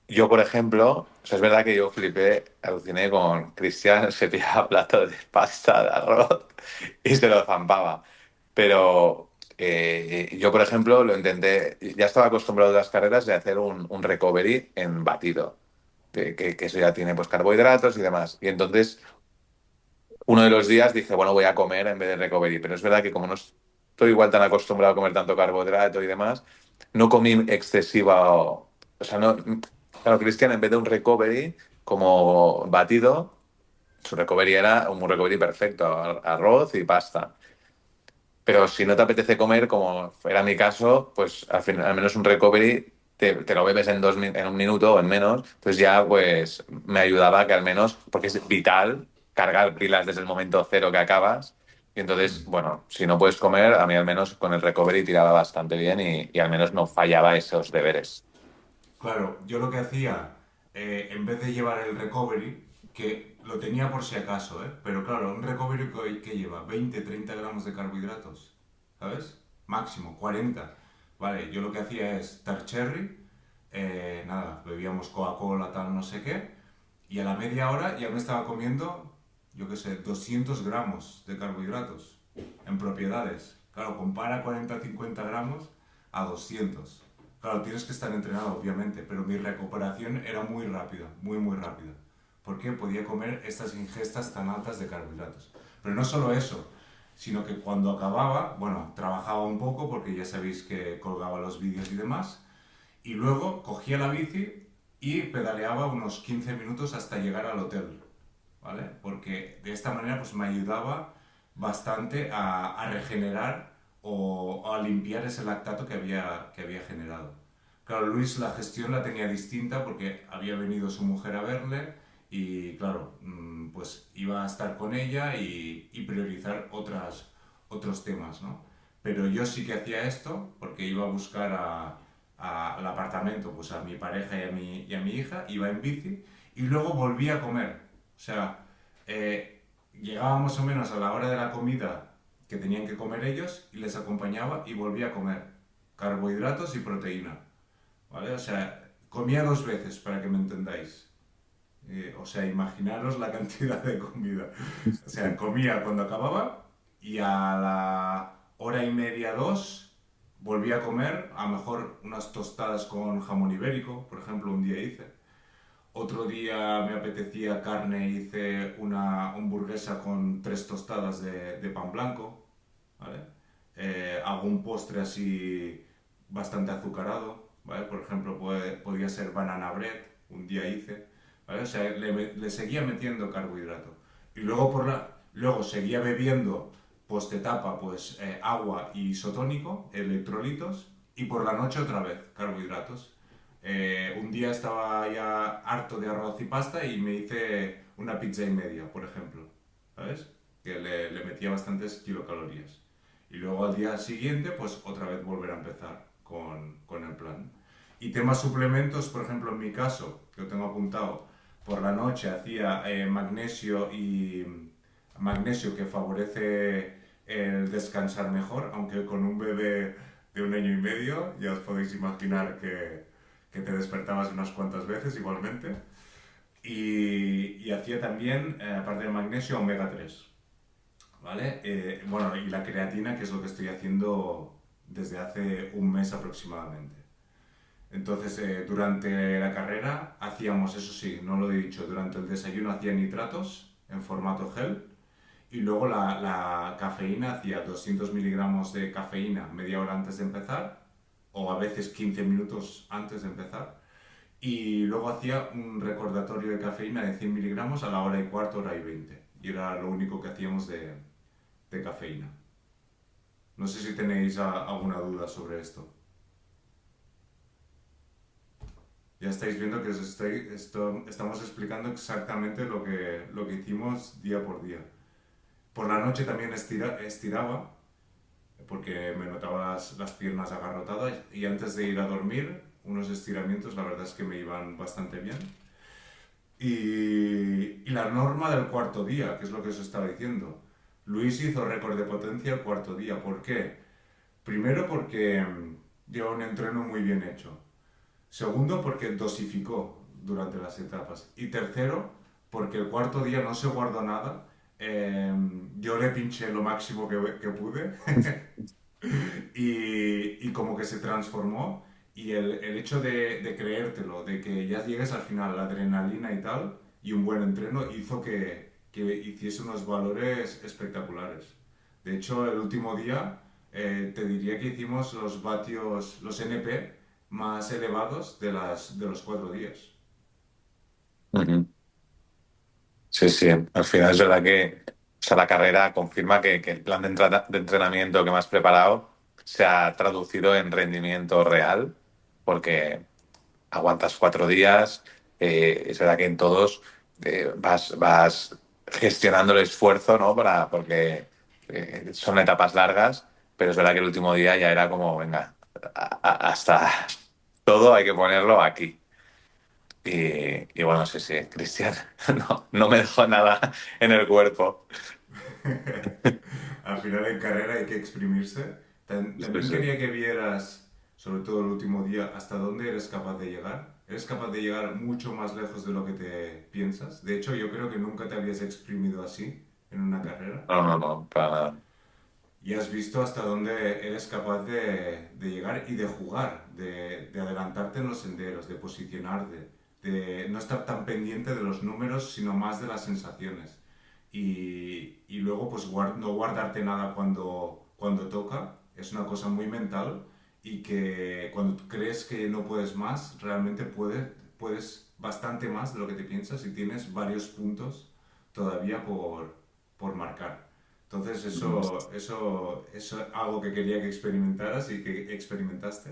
yo, por ejemplo, o sea, es verdad que yo flipé, aluciné con Cristian, se pillaba platos de pasta, de arroz y se lo zampaba. Pero yo, por ejemplo, lo intenté, ya estaba acostumbrado a las carreras de hacer un recovery en batido, que eso ya tiene pues carbohidratos y demás. Y entonces, uno de los días dije, bueno, voy a comer en vez de recovery. Pero es verdad que como no estoy igual tan acostumbrado a comer tanto carbohidrato y demás, no comí excesiva, o sea, no, claro, Cristian, en vez de un recovery como batido, su recovery era un recovery perfecto, arroz y pasta. Pero si no te apetece comer, como era mi caso, pues al final, al menos un recovery te lo bebes en, en un minuto o en menos. Pues ya pues me ayudaba que al menos, porque es vital cargar pilas desde el momento cero que acabas. Y entonces, Mm. bueno, si no puedes comer, a mí al menos con el recovery tiraba bastante bien y al menos no fallaba esos deberes. Claro, yo lo que hacía, en vez de llevar el recovery, que lo tenía por si acaso, ¿eh? Pero claro, un recovery que lleva 20, 30 gramos de carbohidratos, ¿sabes? Máximo, 40. Vale, yo lo que hacía es Tart Cherry, nada, bebíamos Coca-Cola, tal, no sé qué, y a la media hora ya me estaba comiendo, yo qué sé, 200 gramos de carbohidratos en propiedades. Claro, compara 40-50 gramos a 200. Claro, tienes que estar entrenado, obviamente, pero mi recuperación era muy rápida, muy, muy rápida. Porque podía comer estas ingestas tan altas de carbohidratos. Pero no solo eso, sino que cuando acababa, bueno, trabajaba un poco porque ya sabéis que colgaba los vídeos y demás, y luego cogía la bici y pedaleaba unos 15 minutos hasta llegar al hotel, ¿vale? Porque de esta manera pues me ayudaba bastante a regenerar o a limpiar ese lactato que había generado. Claro, Luis la gestión la tenía distinta porque había venido su mujer a verle y claro, pues iba a estar con ella y priorizar otros temas, ¿no? Pero yo sí que hacía esto porque iba a buscar al apartamento pues a mi pareja y a mi hija, iba en bici y luego volvía a comer. O sea, llegaba más o menos a la hora de la comida que tenían que comer ellos y les acompañaba y volvía a comer carbohidratos y proteína. ¿Vale? O sea, comía dos veces para que me entendáis. O sea, imaginaros la cantidad de comida. O sea, comía cuando acababa y a la hora y media, dos, volví a comer, a lo mejor unas tostadas con jamón ibérico, por ejemplo, un día hice. Otro día me apetecía carne, hice una hamburguesa con tres tostadas de pan blanco, ¿vale? Hago un postre así bastante azucarado, ¿vale? Por ejemplo, podía ser banana bread, un día hice, ¿vale? O sea, le seguía metiendo carbohidrato. Y luego, luego seguía bebiendo post etapa, pues agua y isotónico, electrolitos, y por la noche otra vez carbohidratos. Un día estaba ya harto de arroz y pasta y me hice una pizza y media, por ejemplo, ¿sabes? Que le metía bastantes kilocalorías. Y luego al día siguiente, pues otra vez volver a empezar con el plan. Y temas suplementos, por ejemplo, en mi caso, que lo tengo apuntado, por la noche hacía magnesio y magnesio que favorece el descansar mejor, aunque con un bebé de un año y medio ya os podéis imaginar que te despertabas unas cuantas veces igualmente. Y hacía también, aparte de magnesio, omega 3, ¿vale? Bueno, y la creatina, que es lo que estoy haciendo desde hace un mes aproximadamente. Entonces, durante la carrera hacíamos, eso sí, no lo he dicho, durante el desayuno hacía nitratos en formato gel y luego la cafeína hacía 200 miligramos de cafeína media hora antes de empezar o a veces 15 minutos antes de empezar y luego hacía un recordatorio de cafeína de 100 miligramos a la hora y cuarto, hora y 20. Y era lo único que hacíamos de cafeína. No sé si tenéis alguna duda sobre esto. Ya estáis viendo que estamos explicando exactamente lo que hicimos día por día. Por la noche también estiraba, porque me notaba las piernas agarrotadas y antes de ir a dormir, unos estiramientos, la verdad es que me iban bastante bien. Y la norma del cuarto día, que es lo que os estaba diciendo. Luis hizo récord de potencia el cuarto día. ¿Por qué? Primero porque lleva un entreno muy bien hecho. Segundo porque dosificó durante las etapas. Y tercero porque el cuarto día no se guardó nada. Yo le pinché lo máximo que pude y como que se transformó y el hecho de creértelo, de que ya llegues al final, la adrenalina y tal, y un buen entreno hizo que hiciese unos valores espectaculares. De hecho, el último día te diría que hicimos los vatios, los NP más elevados de los 4 días. Ujú. Sí, sí, al final es verdad que o sea, la carrera confirma que el plan de entrenamiento que me has preparado se ha traducido en rendimiento real, porque aguantas 4 días, es verdad que en todos vas gestionando el esfuerzo, ¿no? Porque son etapas largas, pero es verdad que el último día ya era como, venga, hasta todo hay que ponerlo aquí. Y bueno, sí, sí, Cristian, no me dejó nada en el cuerpo. Al final en carrera hay que exprimirse. Sí, También sí. quería que vieras, sobre todo el último día, hasta dónde eres capaz de llegar. Eres capaz de llegar mucho más lejos de lo que te piensas. De hecho, yo creo que nunca te habías exprimido así en una carrera. No, no, no, para nada. Y has visto hasta dónde eres capaz de llegar y de jugar, de adelantarte en los senderos, de posicionarte, de no estar tan pendiente de los números, sino más de las sensaciones. Y luego, pues no guardarte nada cuando toca, es una cosa muy mental y que cuando crees que no puedes más, realmente puedes bastante más de lo que te piensas y tienes varios puntos todavía por marcar. Entonces eso es algo que quería que experimentaras y que experimentaste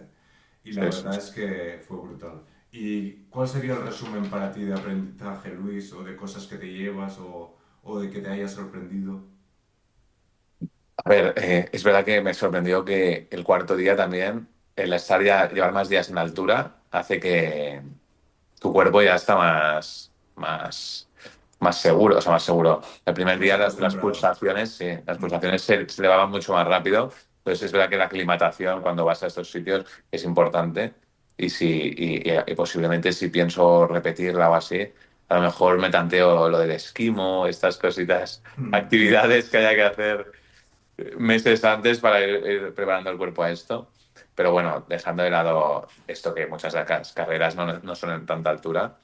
y la Sí, sí. verdad es que fue brutal. ¿Y cuál sería el resumen para ti de aprendizaje, Luis, o de cosas que te llevas o de que te haya sorprendido? A ver, es verdad que me sorprendió que el cuarto día también, el estar ya, llevar más días en altura, hace que tu cuerpo ya está más seguro, o sea, más seguro. El primer Más día las acostumbrado. pulsaciones, sí, las pulsaciones se elevaban mucho más rápido. Entonces es verdad que la aclimatación cuando vas a estos sitios es importante y, y posiblemente si pienso repetirla o así, a lo mejor me tanteo lo del esquimo, estas cositas, actividades que haya que hacer meses antes para ir preparando el cuerpo a esto. Pero bueno, dejando de lado esto que muchas de las carreras no son en tanta altura,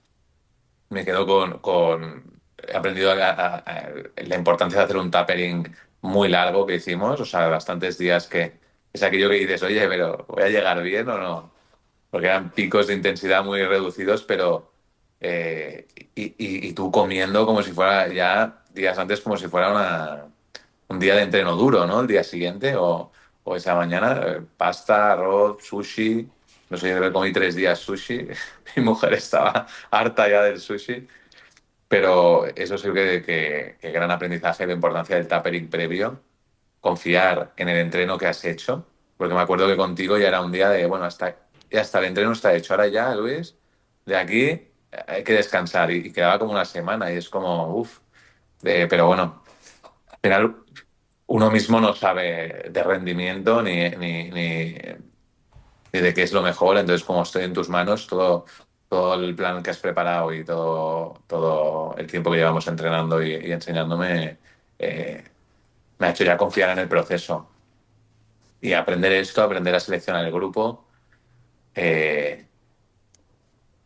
me quedo he aprendido la importancia de hacer un tapering muy largo que hicimos, o sea, bastantes días que es aquello que dices, oye, pero ¿voy a llegar bien o no? Porque eran picos de intensidad muy reducidos, pero y tú comiendo como si fuera ya días antes, como si fuera un día de entreno duro, ¿no? El día siguiente o esa mañana, pasta, arroz, sushi. No sé, yo me comí 3 días sushi. Mi mujer estaba harta ya del sushi. Pero eso sí que gran aprendizaje, la importancia del tapering previo, confiar en el entreno que has hecho, porque me acuerdo que contigo ya era un día de, bueno, ya está, el entreno está hecho, ahora ya, Luis, de aquí hay que descansar y quedaba como una semana y es como, uff, pero bueno, al final uno mismo no sabe de rendimiento ni de qué es lo mejor, entonces como estoy en tus manos, todo el plan que has preparado y todo el tiempo que llevamos entrenando y enseñándome, eh, me ha hecho ya confiar en el proceso y aprender esto, aprender a seleccionar el grupo. eh,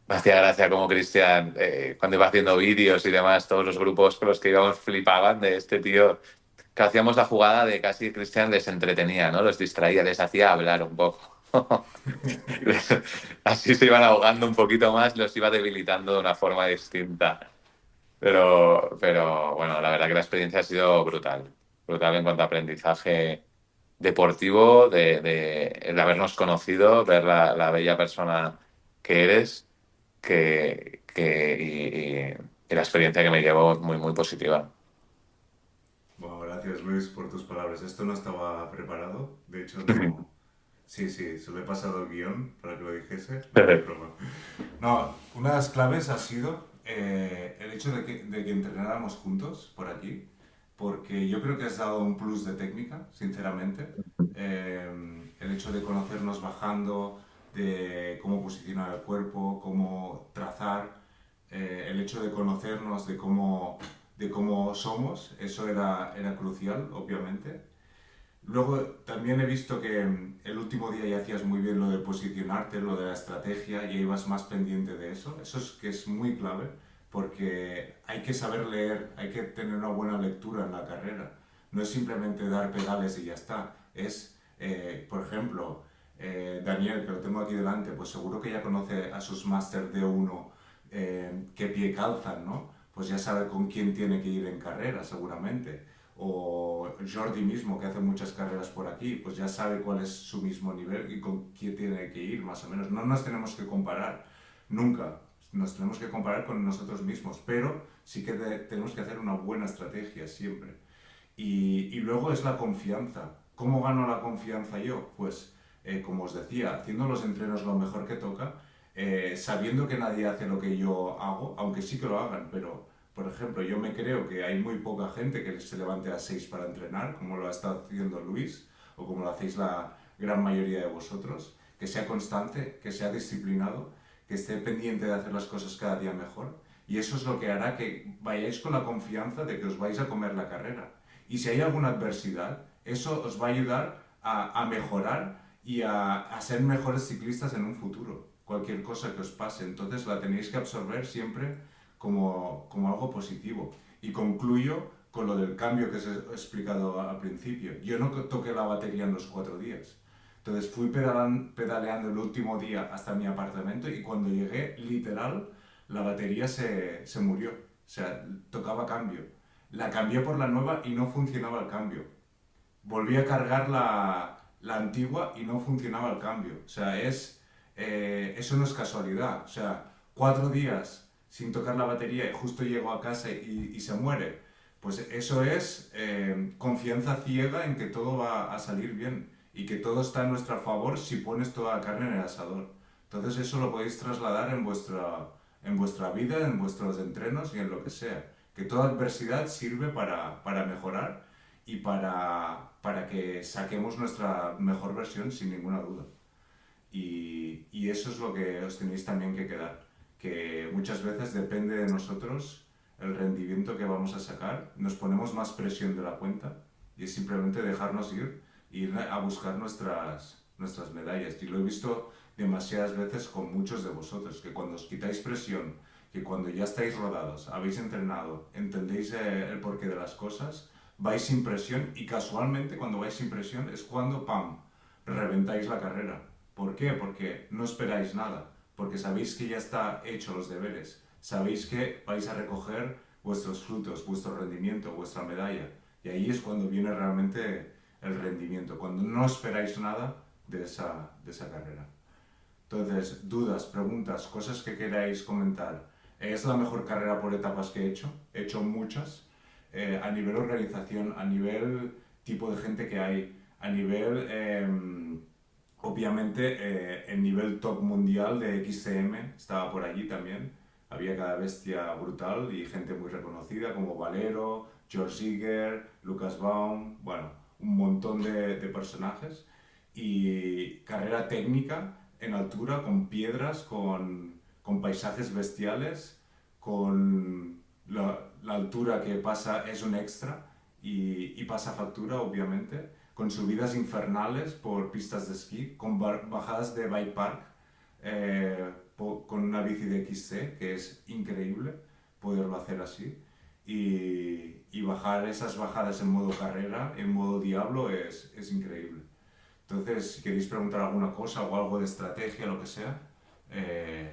Me hacía gracia como Cristian, cuando iba haciendo vídeos y demás, todos los grupos con los que íbamos flipaban de este tío, que hacíamos la jugada de casi Cristian les entretenía, ¿no? Los distraía, les hacía hablar un poco. Así se iban ahogando un poquito más, los iba debilitando de una forma distinta. Pero bueno, la verdad que la experiencia ha sido brutal. Brutal en cuanto a aprendizaje deportivo, de el habernos conocido, ver la bella persona que eres y la experiencia que me llevo es muy, muy positiva. Bueno, gracias Luis por tus palabras. Esto no estaba preparado, de hecho no... Sí, sí, se lo he pasado el guión para que lo dijese, no, es broma. No, una de las claves ha sido el hecho de que entrenáramos juntos por aquí, porque yo creo que has dado un plus de técnica, sinceramente. El hecho de conocernos bajando, de cómo posicionar el cuerpo, cómo trazar, el hecho de conocernos, de cómo somos, eso era crucial, obviamente. Luego también he visto que el último día ya hacías muy bien lo de posicionarte, lo de la estrategia, ya ibas más pendiente de eso. Eso es que es muy clave porque hay que saber leer, hay que tener una buena lectura en la carrera. No es simplemente dar pedales y ya está. Es, por ejemplo, Daniel, que lo tengo aquí delante, pues seguro que ya conoce a sus Master D1 qué pie calzan, ¿no? Pues ya sabe con quién tiene que ir en carrera, seguramente. O Jordi mismo, que hace muchas carreras por aquí, pues ya sabe cuál es su mismo nivel y con quién tiene que ir, más o menos. No nos tenemos que comparar, nunca. Nos tenemos que comparar con nosotros mismos, pero sí que tenemos que hacer una buena estrategia siempre. Y luego es la confianza. ¿Cómo gano la confianza yo? Pues, como os decía, haciendo los entrenos lo mejor que toca, sabiendo que nadie hace lo que yo hago, aunque sí que lo hagan, pero, por ejemplo, yo me creo que hay muy poca gente que se levante a las 6 para entrenar, como lo ha estado haciendo Luis, o como lo hacéis la gran mayoría de vosotros, que sea constante, que sea disciplinado, que esté pendiente de hacer las cosas cada día mejor, y eso es lo que hará que vayáis con la confianza de que os vais a comer la carrera. Y si hay alguna adversidad, eso os va a ayudar a mejorar y a ser mejores ciclistas en un futuro. Cualquier cosa que os pase. Entonces la tenéis que absorber siempre como algo positivo. Y concluyo con lo del cambio que os he explicado al principio. Yo no toqué la batería en los 4 días. Entonces fui pedaleando el último día hasta mi apartamento y cuando llegué, literal, la batería se murió. O sea, tocaba cambio. La cambié por la nueva y no funcionaba el cambio. Volví a cargar la antigua y no funcionaba el cambio. O sea, eso no es casualidad. O sea, 4 días sin tocar la batería y justo llego a casa y se muere. Pues eso es confianza ciega en que todo va a salir bien y que todo está a nuestro favor si pones toda la carne en el asador. Entonces eso lo podéis trasladar en vuestra vida, en vuestros entrenos y en lo que sea. Que toda adversidad sirve para mejorar y para que saquemos nuestra mejor versión sin ninguna duda. Y eso es lo que os tenéis también que quedar, que muchas veces depende de nosotros el rendimiento que vamos a sacar, nos ponemos más presión de la cuenta y es simplemente dejarnos ir a buscar nuestras medallas. Y lo he visto demasiadas veces con muchos de vosotros, que cuando os quitáis presión, que cuando ya estáis rodados, habéis entrenado, entendéis el porqué de las cosas, vais sin presión y casualmente cuando vais sin presión es cuando, ¡pam!, reventáis la carrera. ¿Por qué? Porque no esperáis nada, porque sabéis que ya está hecho los deberes, sabéis que vais a recoger vuestros frutos, vuestro rendimiento, vuestra medalla. Y ahí es cuando viene realmente el rendimiento, cuando no esperáis nada de esa carrera. Entonces, dudas, preguntas, cosas que queráis comentar. Es la mejor carrera por etapas que he hecho muchas, a nivel organización, a nivel tipo de gente que hay, a nivel, obviamente, el nivel top mundial de XCM estaba por allí también. Había cada bestia brutal y gente muy reconocida como Valero, George Ziegler, Lucas Baum, bueno, un montón de personajes. Y carrera técnica en altura, con piedras, con paisajes bestiales, con la altura que pasa es un extra y pasa factura, obviamente, con subidas infernales por pistas de esquí, con bajadas de bike park, con una bici de XC, que es increíble poderlo hacer así. Y bajar esas bajadas en modo carrera, en modo diablo, es increíble. Entonces, si queréis preguntar alguna cosa o algo de estrategia, lo que sea,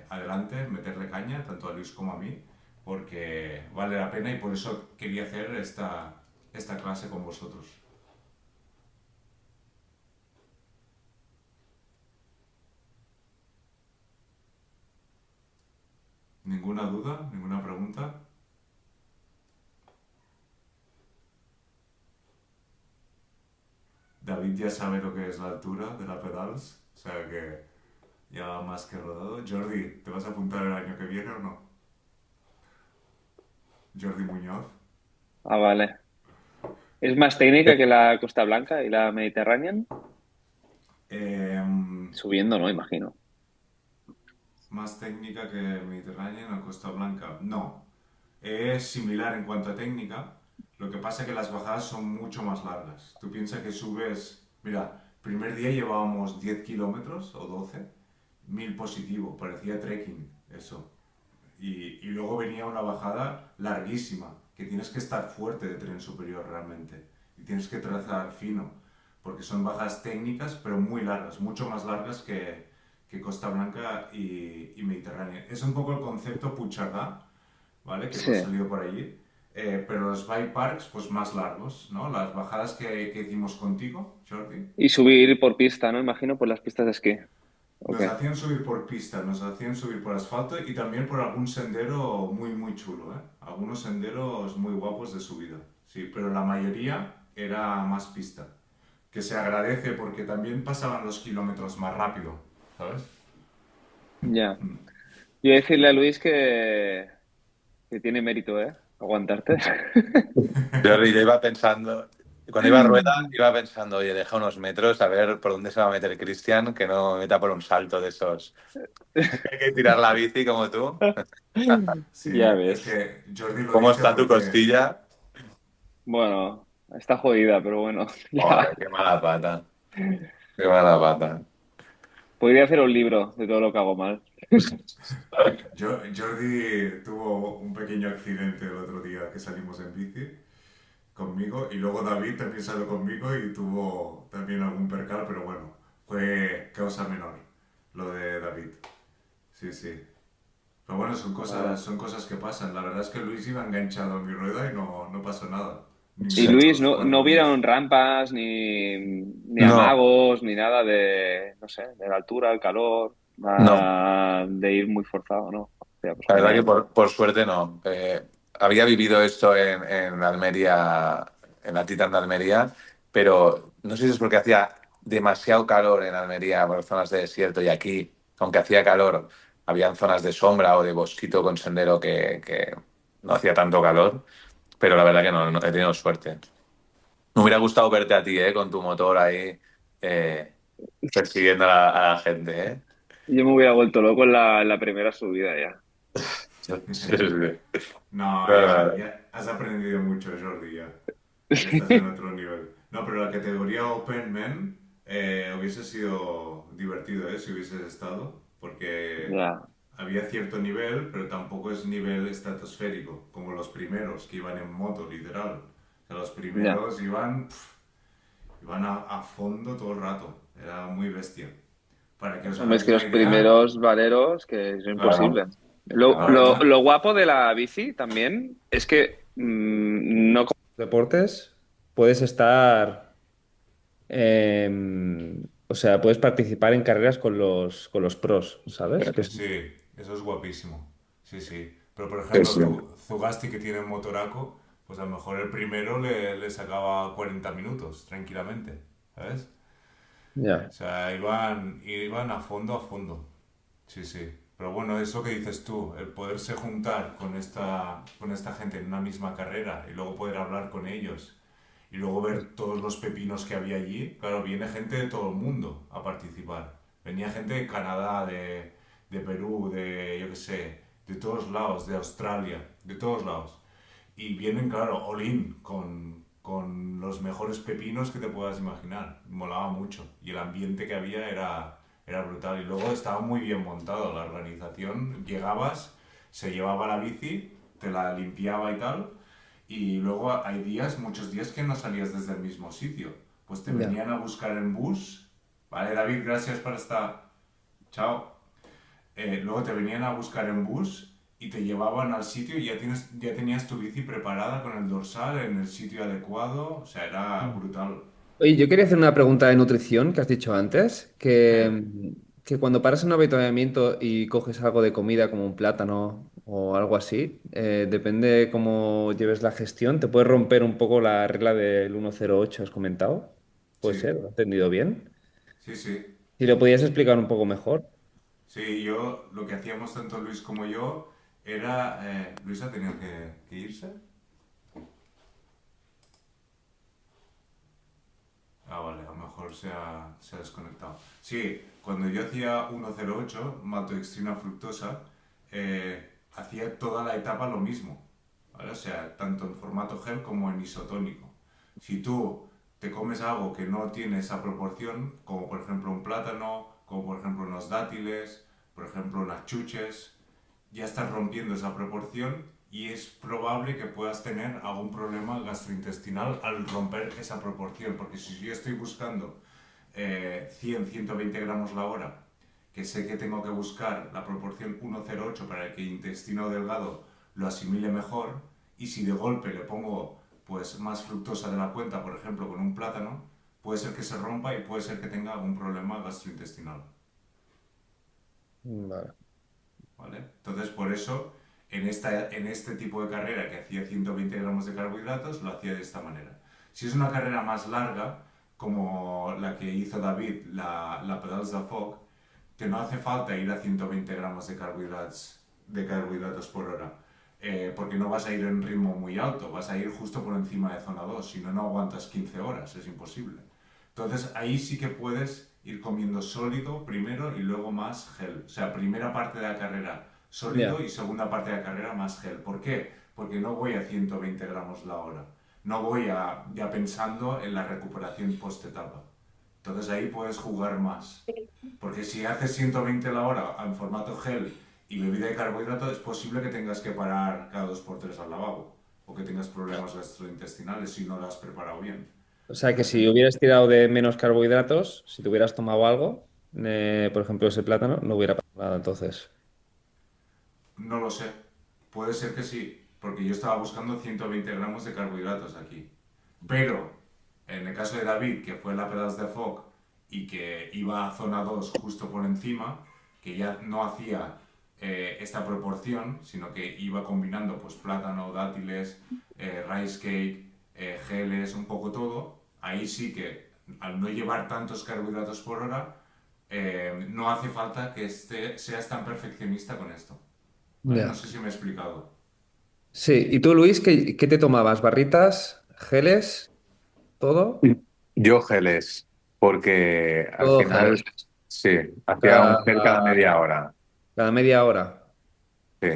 adelante, meterle caña, tanto a Luis como a mí, porque vale la pena y por eso quería hacer esta clase con vosotros. David ya sabe lo que es la altura de la pedals, o sea que ya va más que rodado. Jordi, ¿te vas a apuntar el año que viene o no? Jordi Muñoz. Ah, vale. ¿Es más técnica que la Costa Blanca y la Mediterranean? Em, Subiendo, ¿no? Imagino. Más técnica que Mediterránea o Costa Blanca. No, es similar en cuanto a técnica. Lo que pasa es que las bajadas son mucho más largas. Tú piensas que subes. Mira, primer día llevábamos 10 kilómetros o 12, 1000 positivo, parecía trekking, eso. Y luego venía una bajada larguísima, que tienes que estar fuerte de tren superior realmente. Y tienes que trazar fino, porque son bajadas técnicas, pero muy largas, mucho más largas que Costa Blanca y Mediterránea. Es un poco el concepto Puigcerdá, ¿vale? Que Sí. hemos salido por allí. Pero los bike parks, pues más largos, ¿no? Las bajadas que hicimos contigo, Jordi, Y subir por pista, ¿no? Imagino, por las pistas de esquí. Ok. nos hacían subir por pista, nos hacían subir por asfalto y también por algún sendero muy, muy chulo, ¿eh? Algunos senderos muy guapos de subida, sí, pero la mayoría era más pista, que se agradece porque también pasaban los kilómetros más rápido, ¿sabes? Ya. Y voy a decirle a Luis que tiene mérito, ¿eh? Aguantarte. Yo iba pensando, cuando iba a rueda, iba pensando, oye, deja unos metros a ver por dónde se va a meter Cristian, que no me meta por un salto de esos. Hay que tirar la bici como tú. Sí, Ya es ves. que Jordi lo ¿Cómo dice está tu porque costilla? Bueno, está jodida, pero bueno, Joder, ya. qué mala pata. Qué mala pata. Podría hacer un libro de todo lo que hago mal. Jordi tuvo un pequeño accidente el otro día que salimos en bici conmigo y luego David también salió conmigo y tuvo también algún percal, pero bueno, fue causa menor lo de David. Sí, sí. Pero bueno, Vale. son cosas que pasan. La verdad es que Luis iba enganchado a mi rueda y no pasó nada. Y Ninguno de Luis, los no cuatro días. vieron rampas, ni No, amagos, ni nada de, no sé, de la altura, el calor, no. nada de ir muy forzado, ¿no? O sea, pues La verdad que genial. por suerte no. Había vivido esto en Almería, en la Titan de Almería, pero no sé si es porque hacía demasiado calor en Almería por zonas de desierto y aquí, aunque hacía calor, habían zonas de sombra o de bosquito con sendero que no hacía tanto calor, pero la verdad que no he tenido suerte. Me hubiera gustado verte a ti, con tu motor ahí eh, persiguiendo a la gente, ¿eh? Yo me hubiera vuelto loco en la primera subida ya. Sí, sí, sí. No, No, ya has aprendido mucho, Jordi, ya. Ya estás en otro nivel. No, pero la categoría Open Men hubiese sido divertido, si hubieses estado, porque Ya, había cierto nivel, pero tampoco es nivel estratosférico, como los primeros que iban en moto, literal. O sea, los ya. primeros iban a fondo todo el rato. Era muy bestia. Para que os Hombre, es hagáis que una los idea, primeros valeros, que es claro, imposible. ahora Lo guapo de la bici también es que no como deportes puedes estar, o sea, puedes participar en carreras con los pros, ¿sabes? sí, eso es guapísimo. Sí, sí. Pero por sí, ejemplo, sí. Zugasti que tiene motoraco, pues a lo mejor el primero le sacaba 40 minutos tranquilamente, ¿sabes? O Ya. sea, iban a fondo. Sí, sí. Pero bueno, eso que dices tú, el poderse juntar con esta gente en una misma carrera y luego poder hablar con ellos y luego ver todos los pepinos que había allí. Claro, viene gente de todo el mundo a participar. Venía gente de Canadá, de Perú, de, yo qué sé, de todos lados, de Australia, de todos lados. Y vienen, claro, all in, con los mejores pepinos que te puedas imaginar. Molaba mucho. Y el ambiente que había era brutal. Y luego estaba muy bien montado la organización. Llegabas, se llevaba la bici, te la limpiaba y tal. Y luego hay días, muchos días que no salías desde el mismo sitio. Pues te Ya. venían a buscar en bus. Vale, David, gracias por esta. Chao. Luego te venían a buscar en bus y te llevaban al sitio y ya tenías tu bici preparada con el dorsal en el sitio adecuado. O sea, era brutal. Oye, yo quería hacer una pregunta de nutrición que has dicho antes, Eh, que cuando paras en un avituallamiento y coges algo de comida como un plátano o algo así, depende cómo lleves la gestión, te puede romper un poco la regla del 108, has comentado. Puede Sí, ser, ¿lo he entendido bien? sí, sí. Si lo podías explicar un poco mejor. Sí, yo, lo que hacíamos tanto Luis como yo era... Luis ha tenido que irse. Ah, vale, a lo mejor se ha desconectado. Sí, cuando yo hacía 108, maltodextrina fructosa, hacía toda la etapa lo mismo, ¿vale? O sea, tanto en formato gel como en isotónico. Si tú te comes algo que no tiene esa proporción, como por ejemplo un plátano, como por ejemplo unos dátiles, por ejemplo unas chuches, ya estás rompiendo esa proporción y es probable que puedas tener algún problema gastrointestinal al romper esa proporción, porque si yo estoy buscando 100, 120 gramos la hora, que sé que tengo que buscar la proporción 1,08 para que el intestino delgado lo asimile mejor, y si de golpe le pongo pues más fructosa de la cuenta, por ejemplo con un plátano, puede ser que se rompa y puede ser que tenga algún problema gastrointestinal. Vale. ¿Vale? Entonces, por eso, en este tipo de carrera que hacía 120 gramos de carbohidratos, lo hacía de esta manera. Si es una carrera más larga, como la que hizo David, la Pedals de Foc, que no hace falta ir a 120 gramos de carbohidratos por hora, porque no vas a ir en ritmo muy alto, vas a ir justo por encima de zona 2, si no, no aguantas 15 horas, es imposible. Entonces ahí sí que puedes ir comiendo sólido primero y luego más gel. O sea, primera parte de la carrera Ya. sólido y segunda parte de la carrera más gel. ¿Por qué? Porque no voy a 120 gramos la hora. No voy ya pensando en la recuperación post-etapa. Entonces ahí puedes jugar más. Porque si haces 120 la hora en formato gel y bebida de carbohidrato, es posible que tengas que parar cada 2 por 3 al lavabo. O que tengas problemas gastrointestinales si no lo has preparado bien. O sea que si Entonces, hubieras tirado de menos carbohidratos, si te hubieras tomado algo, por ejemplo ese plátano, no hubiera pasado nada entonces. no lo sé. Puede ser que sí, porque yo estaba buscando 120 gramos de carbohidratos aquí. Pero, en el caso de David, que fue la Pedas de Foc y que iba a zona 2 justo por encima, que ya no hacía esta proporción, sino que iba combinando pues plátano, dátiles, rice cake, geles, un poco todo, ahí sí que al no llevar tantos carbohidratos por hora, no hace falta que seas tan perfeccionista con esto. ¿Vale? No Ya. sé si me he explicado. Sí, ¿y tú, Luis, qué te tomabas? ¿Barritas? ¿Geles? ¿Todo? Yo geles, porque al Todo final, geles. sí, hacía un gel cada Cada, media hora. cada media hora. Sí.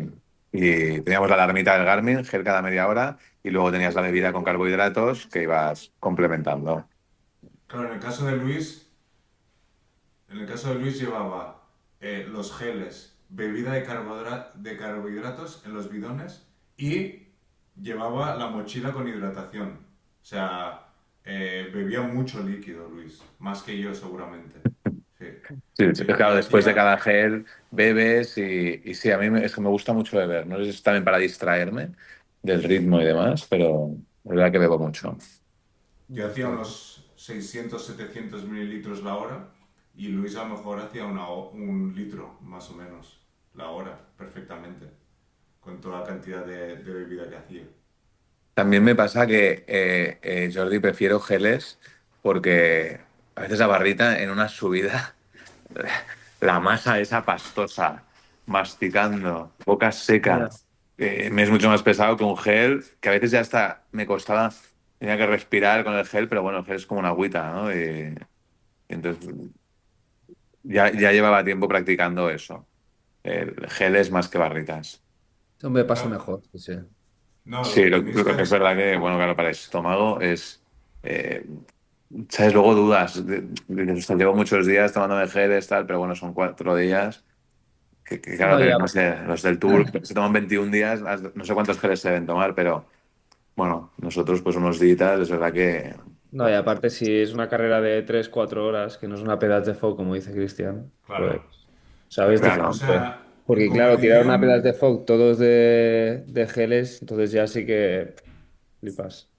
Y teníamos la alarmita del Garmin, gel cada media hora, y luego tenías la bebida con carbohidratos que ibas complementando. Claro, en el caso de Luis llevaba los geles, bebida de carbohidratos en los bidones y llevaba la mochila con hidratación. O sea, bebía mucho líquido, Luis, más que yo seguramente. Sí. Sí, sí, Y claro, después de hacía, cada gel bebes y sí, a mí es que me gusta mucho beber. No sé si es también para distraerme del ritmo y demás, pero es verdad que bebo mucho. yo hacía Está bien. unos 600, 700 mililitros la hora y Luis a lo mejor hacía 1 litro, más o menos, la hora, perfectamente, con toda la cantidad de bebida que hacía. También me pasa que, Jordi, prefiero geles porque a veces la barrita en una subida, la masa esa pastosa, masticando, boca seca, Ya. me es mucho más pesado que un gel, que a veces ya hasta me costaba, tenía que respirar con el gel, pero bueno, el gel es como una agüita, ¿no? Y entonces ya llevaba tiempo practicando eso. El gel es más que barritas. Eso me pasa Claro, mejor, sí, sí. no, lo Sí, que lo, tenéis lo que que es verdad que, bueno, claro, para el estómago es... eh, ¿Sabes? Luego dudas. Ostras, llevo muchos días tomándome geles, tal, pero bueno, son 4 días. Que claro, No, ya. no sé, los del Tour se toman 21 días, no sé cuántos geles se deben tomar, pero bueno, nosotros pues unos días, es verdad que... No, y aparte, si es una carrera de 3 4 horas, que no es una pedaz de fuego, como dice Cristian, pues, Claro. sabes, O Claro. diferente. sea, en Porque claro, tirar una pedaz competición, de fog todos de geles, entonces ya sí que flipas.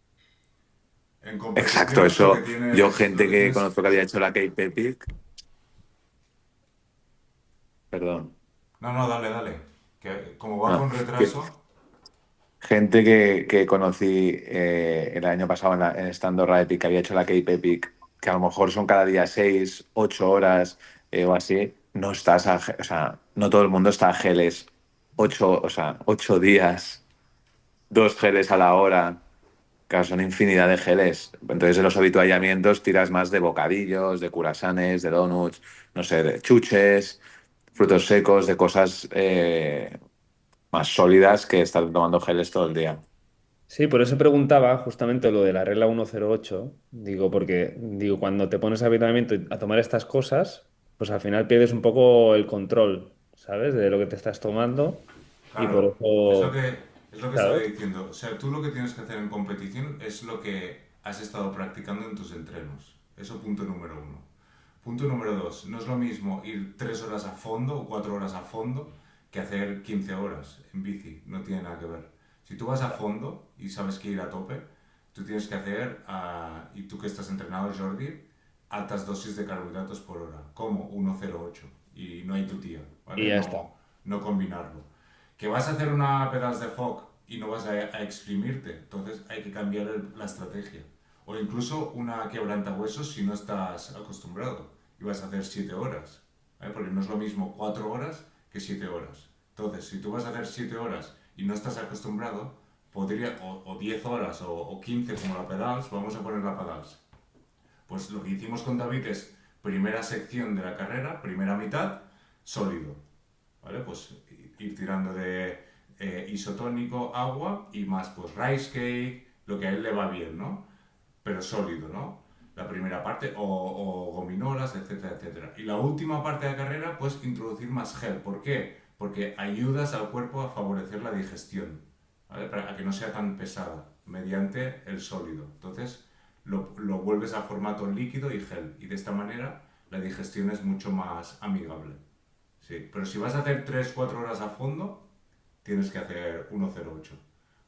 en Exacto, competición lo que eso. Yo, tienes, lo gente que que tienes, conozco que había hecho la Cape Epic, perdón, no, no, dale, dale, que como va ah, con que retraso, gente que conocí el año pasado en Esta Andorra Epic, que había hecho la Cape Epic que a lo mejor son cada día 6, 8 horas o así, no estás o sea, no todo el mundo está a geles 8 días, 2 geles a la hora. Claro, son infinidad de geles. Entonces, en los habituallamientos tiras más de bocadillos, de curasanes, de donuts, no sé, de chuches, frutos secos, de cosas más sólidas que estar tomando geles todo el día. Sí, por eso preguntaba justamente lo de la regla 108. Digo, porque digo, cuando te pones habitualmente a tomar estas cosas, pues al final pierdes un poco el control, ¿sabes? De lo que te estás tomando. Y por Claro, eso, es lo que estaba claro, diciendo. O sea, tú lo que tienes que hacer en competición es lo que has estado practicando en tus entrenos. Eso punto número uno. Punto número dos, no es lo mismo ir 3 horas a fondo o 4 horas a fondo que hacer 15 horas en bici. No tiene nada que ver. Si tú vas a fondo y sabes que ir a tope, tú tienes que hacer, y tú que estás entrenado, Jordi, altas dosis de carbohidratos por hora, como 1,08. Y no hay tu tía, y ¿vale? ya está. No combinarlo. Que vas a hacer una pedals de fog y no vas a exprimirte, entonces hay que cambiar la estrategia. O incluso una quebrantahuesos si no estás acostumbrado y vas a hacer 7 horas. ¿Vale? Porque no es lo mismo 4 horas que 7 horas. Entonces, si tú vas a hacer 7 horas y no estás acostumbrado, podría, o 10 horas o 15 como la pedals, vamos a poner la pedals. Pues lo que hicimos con David es primera sección de la carrera, primera mitad, sólido. ¿Vale? Pues ir tirando de isotónico, agua y más pues rice cake, lo que a él le va bien, ¿no? Pero sólido, ¿no? La primera parte, o gominolas, etcétera, etcétera. Y la última parte de la carrera, pues introducir más gel. ¿Por qué? Porque ayudas al cuerpo a favorecer la digestión, ¿vale? Para que no sea tan pesada, mediante el sólido. Entonces, lo vuelves a formato líquido y gel. Y de esta manera, la digestión es mucho más amigable. Sí, pero si vas a hacer 3 4 horas a fondo, tienes que hacer 1,08.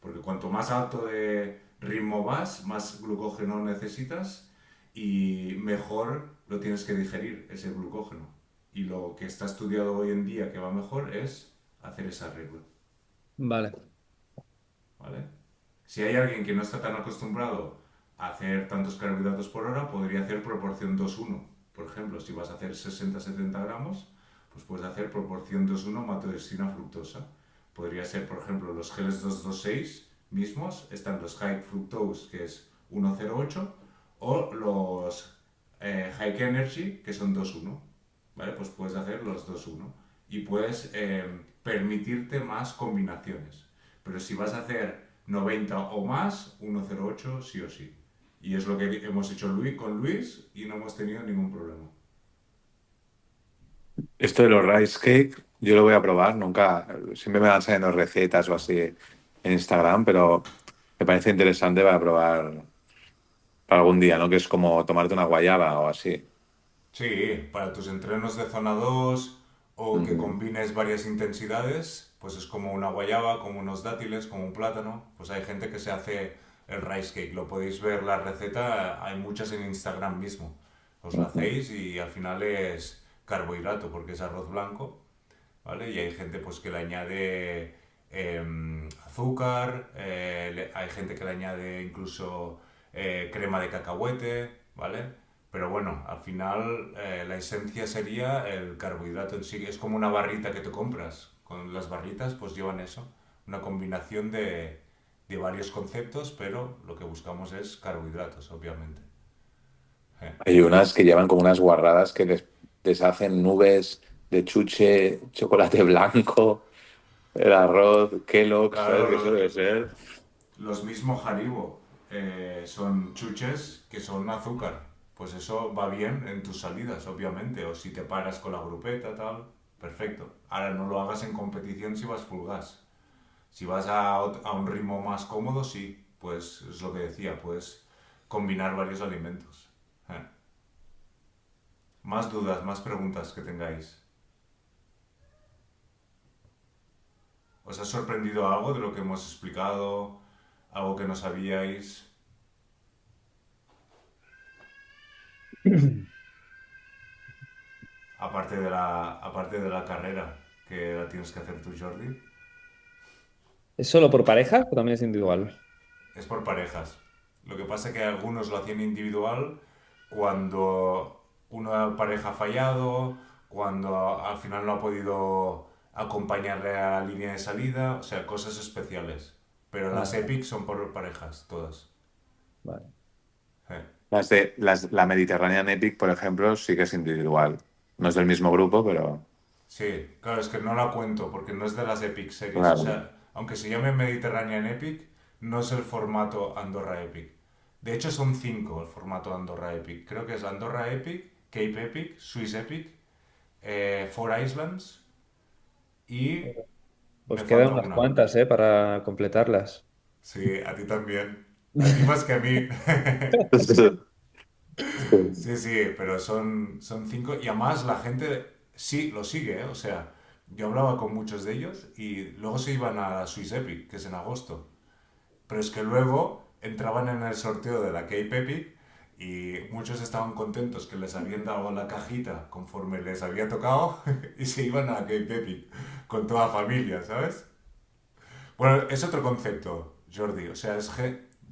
Porque cuanto más alto de ritmo vas, más glucógeno necesitas y mejor lo tienes que digerir, ese glucógeno. Y lo que está estudiado hoy en día que va mejor es hacer esa regla. Vale. ¿Vale? Si hay alguien que no está tan acostumbrado a hacer tantos carbohidratos por hora, podría hacer proporción 2:1. Por ejemplo, si vas a hacer 60-70 gramos, pues puedes hacer proporción 2:1 maltodextrina fructosa. Podría ser, por ejemplo, los geles 226 mismos, están los high fructose, que es 1,08, o los high energy, que son 2:1. ¿Vale? Pues puedes hacer los 2:1 y puedes permitirte más combinaciones. Pero si vas a hacer 90 o más, 1,08 sí o sí. Y es lo que hemos hecho con Luis y no hemos tenido ningún problema. Esto de los rice cake, yo lo voy a probar. Nunca, siempre me van saliendo recetas o así en Instagram, pero me parece interesante para probar para algún día, ¿no? Que es como tomarte una guayaba o así. Sí, para tus entrenos de zona 2 o que Ujú. combines varias intensidades, pues es como una guayaba, como unos dátiles, como un plátano. Pues hay gente que se hace el rice cake. Lo podéis ver la receta, hay muchas en Instagram mismo. Os la Ujú. hacéis y al final es carbohidrato porque es arroz blanco, ¿vale? Y hay gente pues que le añade azúcar, hay gente que le añade incluso crema de cacahuete, ¿vale? Pero bueno, al final la esencia sería el carbohidrato en sí. Es como una barrita que te compras. Con las barritas pues llevan eso. Una combinación de varios conceptos, pero lo que buscamos es carbohidratos, obviamente. Eh. Hay unas que llevan como unas guarradas que les hacen nubes de chuche, chocolate blanco, el arroz, Kellogg's, ¿sabes Claro, qué eso debe ser? los mismos Haribo son chuches que son azúcar. Pues eso va bien en tus salidas, obviamente. O si te paras con la grupeta, tal. Perfecto. Ahora no lo hagas en competición si vas full gas. Si vas a un ritmo más cómodo, sí. Pues es lo que decía, puedes combinar varios alimentos. Eh. Más dudas, más preguntas que tengáis. ¿Os ha sorprendido algo de lo que hemos explicado? ¿Algo que no sabíais? Aparte de la carrera que la tienes que hacer tú, Jordi, ¿Es solo por parejas o también es individual? es por parejas. Lo que pasa es que algunos lo hacían individual, cuando una pareja ha fallado, cuando al final no ha podido acompañarle a la línea de salida, o sea, cosas especiales. Pero las Ah, Epic son por parejas, todas. vale. Eh. La Mediterranean Epic, por ejemplo, sí que es individual. No es del mismo grupo, pero Sí, claro, es que no la cuento porque no es de las Epic Series. O claro. sea, aunque se llame Mediterranean Epic, no es el formato Andorra Epic. De hecho, son cinco el formato Andorra Epic. Creo que es Andorra Epic, Cape Epic, Swiss Epic, Four Islands y Pues me quedan falta unas una. cuantas, para completarlas. Sí, a ti también. A ti más que a mí. Sí, sí, pero son cinco y además la gente sí lo sigue, ¿eh? O sea, yo hablaba con muchos de ellos y luego se iban a Swiss Epic, que es en agosto. Pero es que luego entraban en el sorteo de la Cape Epic y muchos estaban contentos que les habían dado la cajita conforme les había tocado y se iban a la Cape Epic con toda la familia, ¿sabes? Bueno, es otro concepto, Jordi. O sea,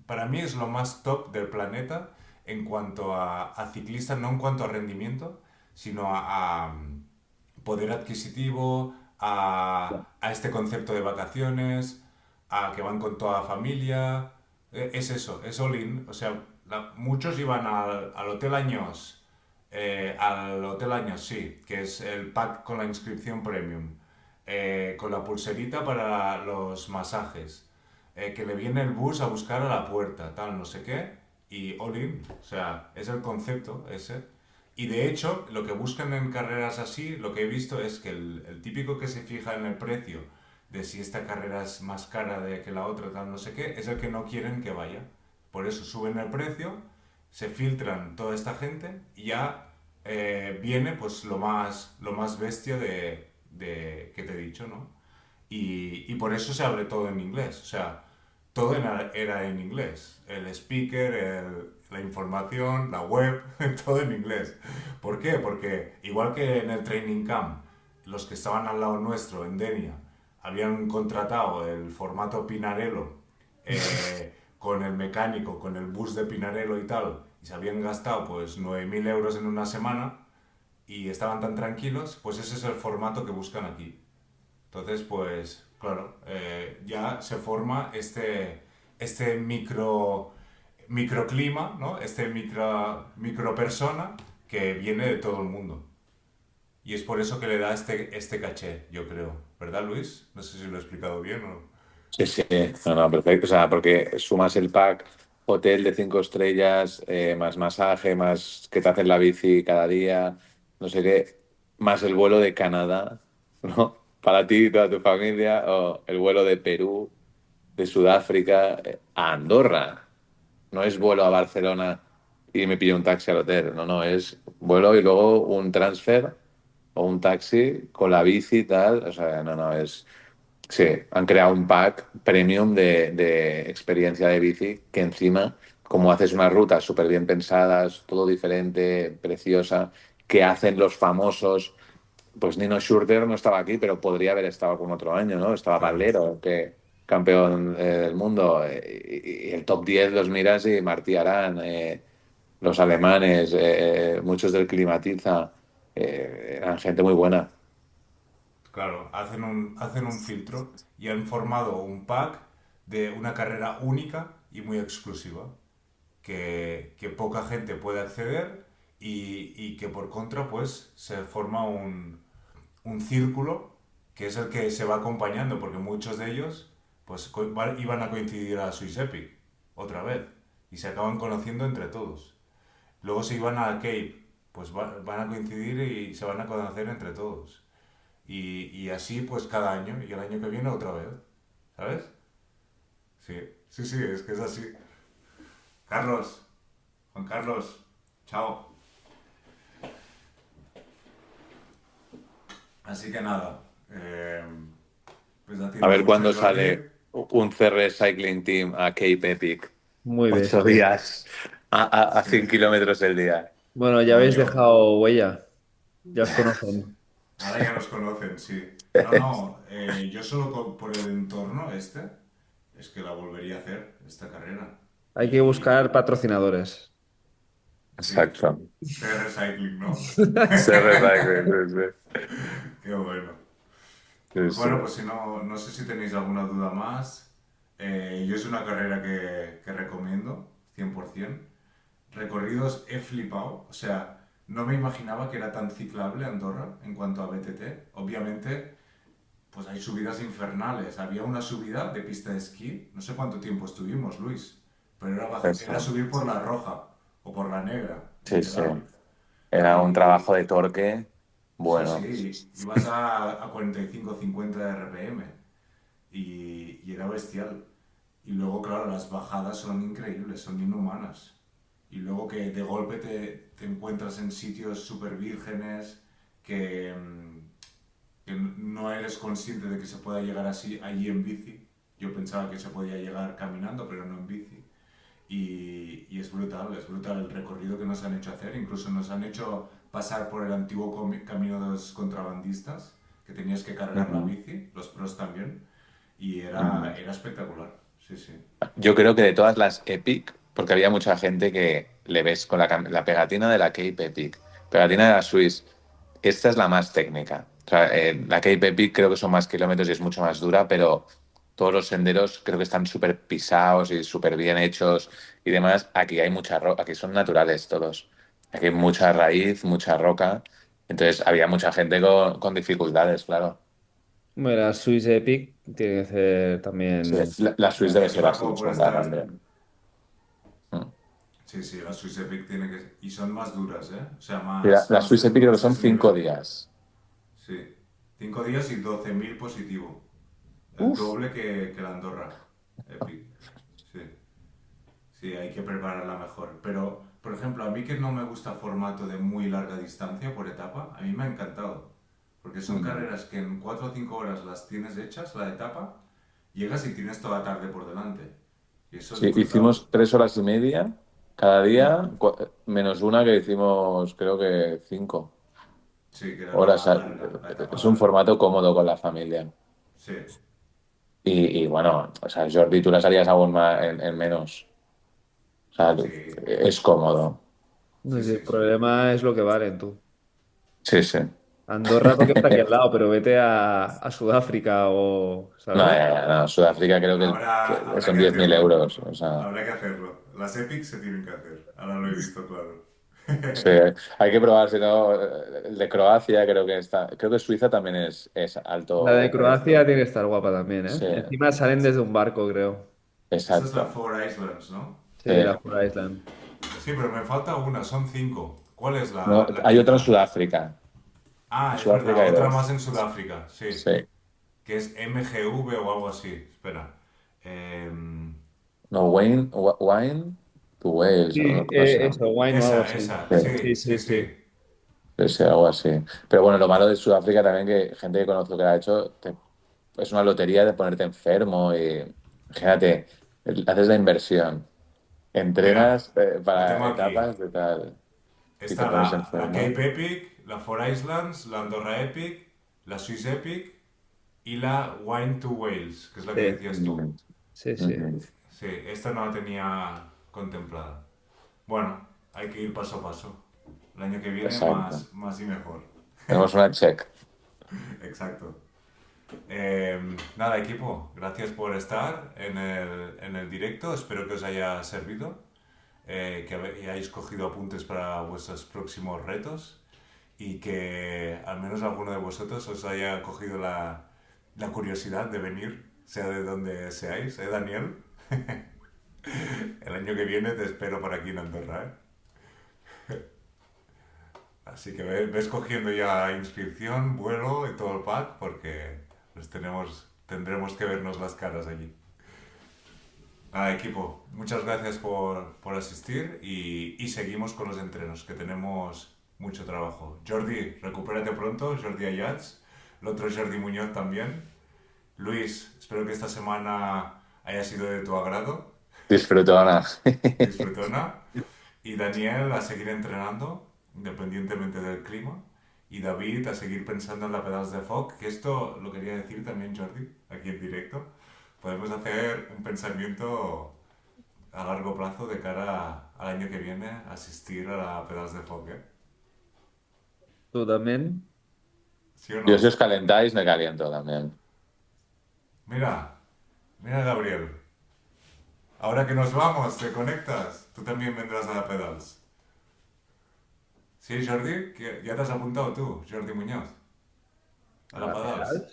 para mí es lo más top del planeta en cuanto a ciclistas, no en cuanto a rendimiento, sino a poder adquisitivo, a este concepto de vacaciones, a que van con toda la familia. Es eso, es all in. O sea, muchos iban al Hotel Años, sí, que es el pack con la inscripción premium, con la pulserita para los masajes, que le viene el bus a buscar a la puerta, tal, no sé qué, y all in. O sea, es el concepto ese. Y de hecho, lo que buscan en carreras así, lo que he visto es que el típico que se fija en el precio de si esta carrera es más cara de que la otra, tal, no sé qué, es el que no quieren que vaya. Por eso suben el precio, se filtran toda esta gente y ya viene pues lo más bestia que te he dicho, ¿no? Y por eso se abre todo en inglés. O sea, todo era en inglés. El speaker, la información, la web, todo en inglés. ¿Por qué? Porque igual que en el training camp, los que estaban al lado nuestro, en Denia, habían contratado el formato Pinarello con el mecánico, con el bus de Pinarello y tal, y se habían gastado pues 9.000 euros en una semana y estaban tan tranquilos, pues ese es el formato que buscan aquí. Entonces, pues, claro, ya se forma este microclima, ¿no? Este micro persona que viene de todo el mundo. Y es por eso que le da este caché, yo creo. ¿Verdad, Luis? No sé si lo he explicado bien o no. Sí, sí, no, no, perfecto. O sea, porque sumas el pack hotel de 5 estrellas, más masaje, más que te hacen la bici cada día, no sé qué, más el vuelo de Canadá, ¿no? Para ti y toda tu familia, o el vuelo de Perú, de Sudáfrica, a Andorra. No es vuelo a Barcelona y me pillo un taxi al hotel, no, no, es vuelo y luego un transfer o un taxi con la bici y tal, o sea, no, no, es... Sí, han creado un pack premium de experiencia de bici que encima, como haces unas rutas súper bien pensadas, todo diferente, preciosa, que hacen los famosos, pues Nino Schurter no estaba aquí, pero podría haber estado algún otro año, ¿no? Estaba Claro, Pablero, que campeón del mundo, y el top 10 los miras y Martí Arán, los alemanes, muchos del Climatiza, eran gente muy buena. claro. Hacen un filtro y han formado un pack de una carrera única y muy exclusiva. Que poca gente puede acceder y que por contra pues se forma un círculo que es el que se va acompañando porque muchos de ellos pues iban a coincidir a Swiss Epic otra vez y se acaban conociendo entre todos. Luego se iban a Cape, pues van a coincidir y se van a conocer entre todos. Y así pues cada año y el año que viene otra vez, ¿sabes? Sí, sí, sí, es que es así. Carlos, Juan Carlos, chao. Así que nada, pues a ti A ver mucho, cuándo Jordi. sale un CR Cycling Team a Cape Epic. Muy 8 bestia. días a Sí, 100 kilómetros el día. Bueno, ya habéis coño. dejado huella. Ya os conocen. Ahora ya nos conocen, sí. No, no, yo solo por el entorno es que la volvería a hacer, esta carrera. Hay que Y buscar patrocinadores. Sí, Exacto. CR Cycling, ¿no? Se recycle, sí, Qué bueno. sí. Sí, Bueno, pues si no, no sé si tenéis alguna duda más. Yo es una carrera que recomiendo, 100%. Recorridos he flipado, o sea, no me imaginaba que era tan ciclable Andorra en cuanto a BTT. Obviamente, pues hay subidas infernales. Había una subida de pista de esquí, no sé cuánto tiempo estuvimos, Luis, pero era, era eso. subir por la roja o por la negra, Sí, sí. literal. Era un Y trabajo de torque. sí, Bueno, sí, ibas a 45-50 de RPM y era bestial. Y luego, claro, las bajadas son increíbles, son inhumanas. Y luego que de golpe te encuentras en sitios súper vírgenes que no eres consciente de que se pueda llegar así allí en bici. Yo pensaba que se podía llegar caminando, pero no en bici. Y es brutal el recorrido que nos han hecho hacer. Incluso nos han hecho pasar por el antiguo camino de los contrabandistas, que tenías que cargar la ujú, bici, los pros también. Y ujú. era espectacular. Sí, sí. Yo creo que de todas las Epic, porque había mucha gente que le ves con la pegatina de la Cape Epic, pegatina de la Swiss, esta es la más técnica. O sea, la Cape Epic creo que son más kilómetros y es mucho más dura, pero todos los senderos creo que están súper pisados y súper bien hechos y demás. Aquí hay mucha roca, aquí son naturales todos. Aquí hay mucha raíz, mucha roca. Entonces había mucha gente con dificultades, claro. Bueno, la Swiss Epic tiene que ser Sí, también. la Swiss Gracias, debe ser Paco, así, por chunga estar. también. Mm. Sí, sí, la Swiss Epic tiene que. Y son más duras, ¿eh? O sea, Y la más, Swiss Epic creo que más son 5 desnivel. días. Sí. 5 días y 12.000 positivo. El Uf. doble que la Andorra Epic. Sí. Sí, hay que prepararla mejor. Pero, por ejemplo, a mí que no me gusta formato de muy larga distancia por etapa, a mí me ha encantado. Porque son Mm. carreras que en 4 o 5 horas las tienes hechas, la etapa, llegas y tienes toda la tarde por delante. Y eso es Sí, brutal. hicimos 3 horas y media cada Mm. día, menos una que hicimos, creo que Sí, que era horas. la etapa Es un larga. formato cómodo con la familia. Sí, Y bueno, o sea, Jordi, tú las harías aún más en menos. O sea, sí, es cómodo. No sí, sé, el sí, sí. problema es lo que valen tú. Sí, sí. Andorra porque está aquí al lado, pero vete a Sudáfrica o, No, ¿sabes? no, Sudáfrica creo que Habrá son que 10.000 hacerlo. euros. O sea. Habrá que hacerlo. Las Epics se tienen que hacer. Ahora lo he visto claro. Sí, hay que probar, si no, el de Croacia creo que está, creo que Suiza también es La de alto Croacia precio. tiene que estar guapa también, ¿eh? Sí, Encima salen desde un barco, creo. Esa es la exacto. Four Islands, ¿no? Sí, Sí. la Full Island. Sí, pero me falta una, son 5. ¿Cuál es No, la hay otra en quinta? Sudáfrica. En Ah, es Sudáfrica verdad, hay otra más dos. en Sudáfrica, sí. Sí. Que es MGV o algo así. Espera. Em, No, Wine to Wales, o Sí, no sé. eso, wine o algo así. Sí, sí, Sí, sí, sí, sí. sí. sí, sí, algo así. Pero bueno, lo malo de Sudáfrica también que gente que conozco que la ha hecho, es una lotería de ponerte enfermo y imagínate, haces la inversión, Mira, entrenas lo para tengo aquí. etapas de tal y te Está pones la enfermo. Cape Epic, la Four Islands, la Andorra Epic, la Swiss Epic y la Wine to Wales, que es la que Sí, decías tú. Mm, sí, sí. ujú. Sí, esta no la tenía contemplada. Bueno, hay que ir paso a paso. El año que viene Exacto. más y mejor. Tenemos una check. Exacto. Nada, equipo, gracias por estar en el directo. Espero que os haya servido, que hayáis cogido apuntes para vuestros próximos retos y que al menos alguno de vosotros os haya cogido la curiosidad de venir, sea de donde seáis, ¿eh, Daniel? El año que viene te espero por aquí en Andorra, ¿eh? Así que ves cogiendo ya inscripción, vuelo y todo el pack porque tendremos que vernos las caras allí. Nada, equipo, muchas gracias por asistir y seguimos con los entrenos, que tenemos mucho trabajo. Jordi, recupérate pronto, Jordi Ayats, el otro Jordi Muñoz también. Luis, espero que esta semana haya sido de tu agrado, Disfrutona. disfrutona. Y Daniel a seguir entrenando, independientemente del clima. Y David a seguir pensando en la pedals de Fog, que esto lo quería decir también Jordi, aquí en directo. Podemos hacer un pensamiento a largo plazo de cara al año que viene asistir a la Pedals de Foc, ¿eh? ¿Tú también? ¿Sí o Yo si no? os calentáis, me caliento también. Mira, mira Gabriel. Ahora que nos vamos, ¿te conectas? Tú también vendrás a la Pedals. ¿Sí, Jordi? ¿Ya te has apuntado tú, Jordi Muñoz? A ¿A la la Pedals. pedal?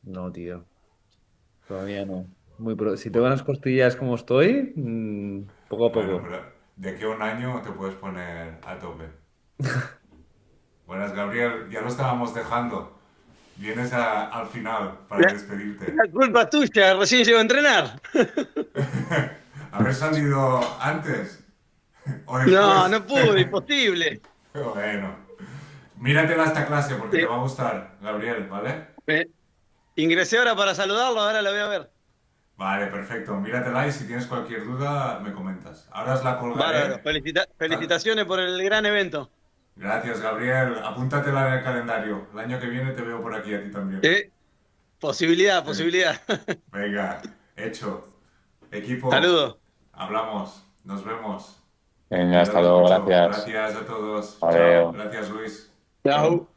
No, tío. Todavía no. Si tengo las costillas como estoy, poco a Bueno, poco. pero de aquí a un año te puedes poner a tope. Buenas, Gabriel. Ya lo estábamos dejando. Vienes al final para La, despedirte. la culpa es tuya, recién llego a entrenar. Haber salido antes o No, después. no pude, imposible. Bueno, míratela esta clase porque te Eh, va a gustar, Gabriel, ¿vale? eh, ingresé ahora para saludarlo, ahora la voy a ver. Vale, perfecto. Míratela y si tienes cualquier duda me comentas. Ahora os la Bárbaro, colgaré. Ta- felicitaciones por el gran evento. Gracias, Gabriel. Apúntatela en el calendario. El año que viene te veo por aquí a ti también. Eh, posibilidad, Ven- posibilidad. Venga, hecho. Equipo, Saludos. hablamos. Nos vemos. Venga, hasta Cuidaros luego, mucho. gracias. Gracias a todos. Chao. Adiós. Gracias, Luis. Chao. Chao.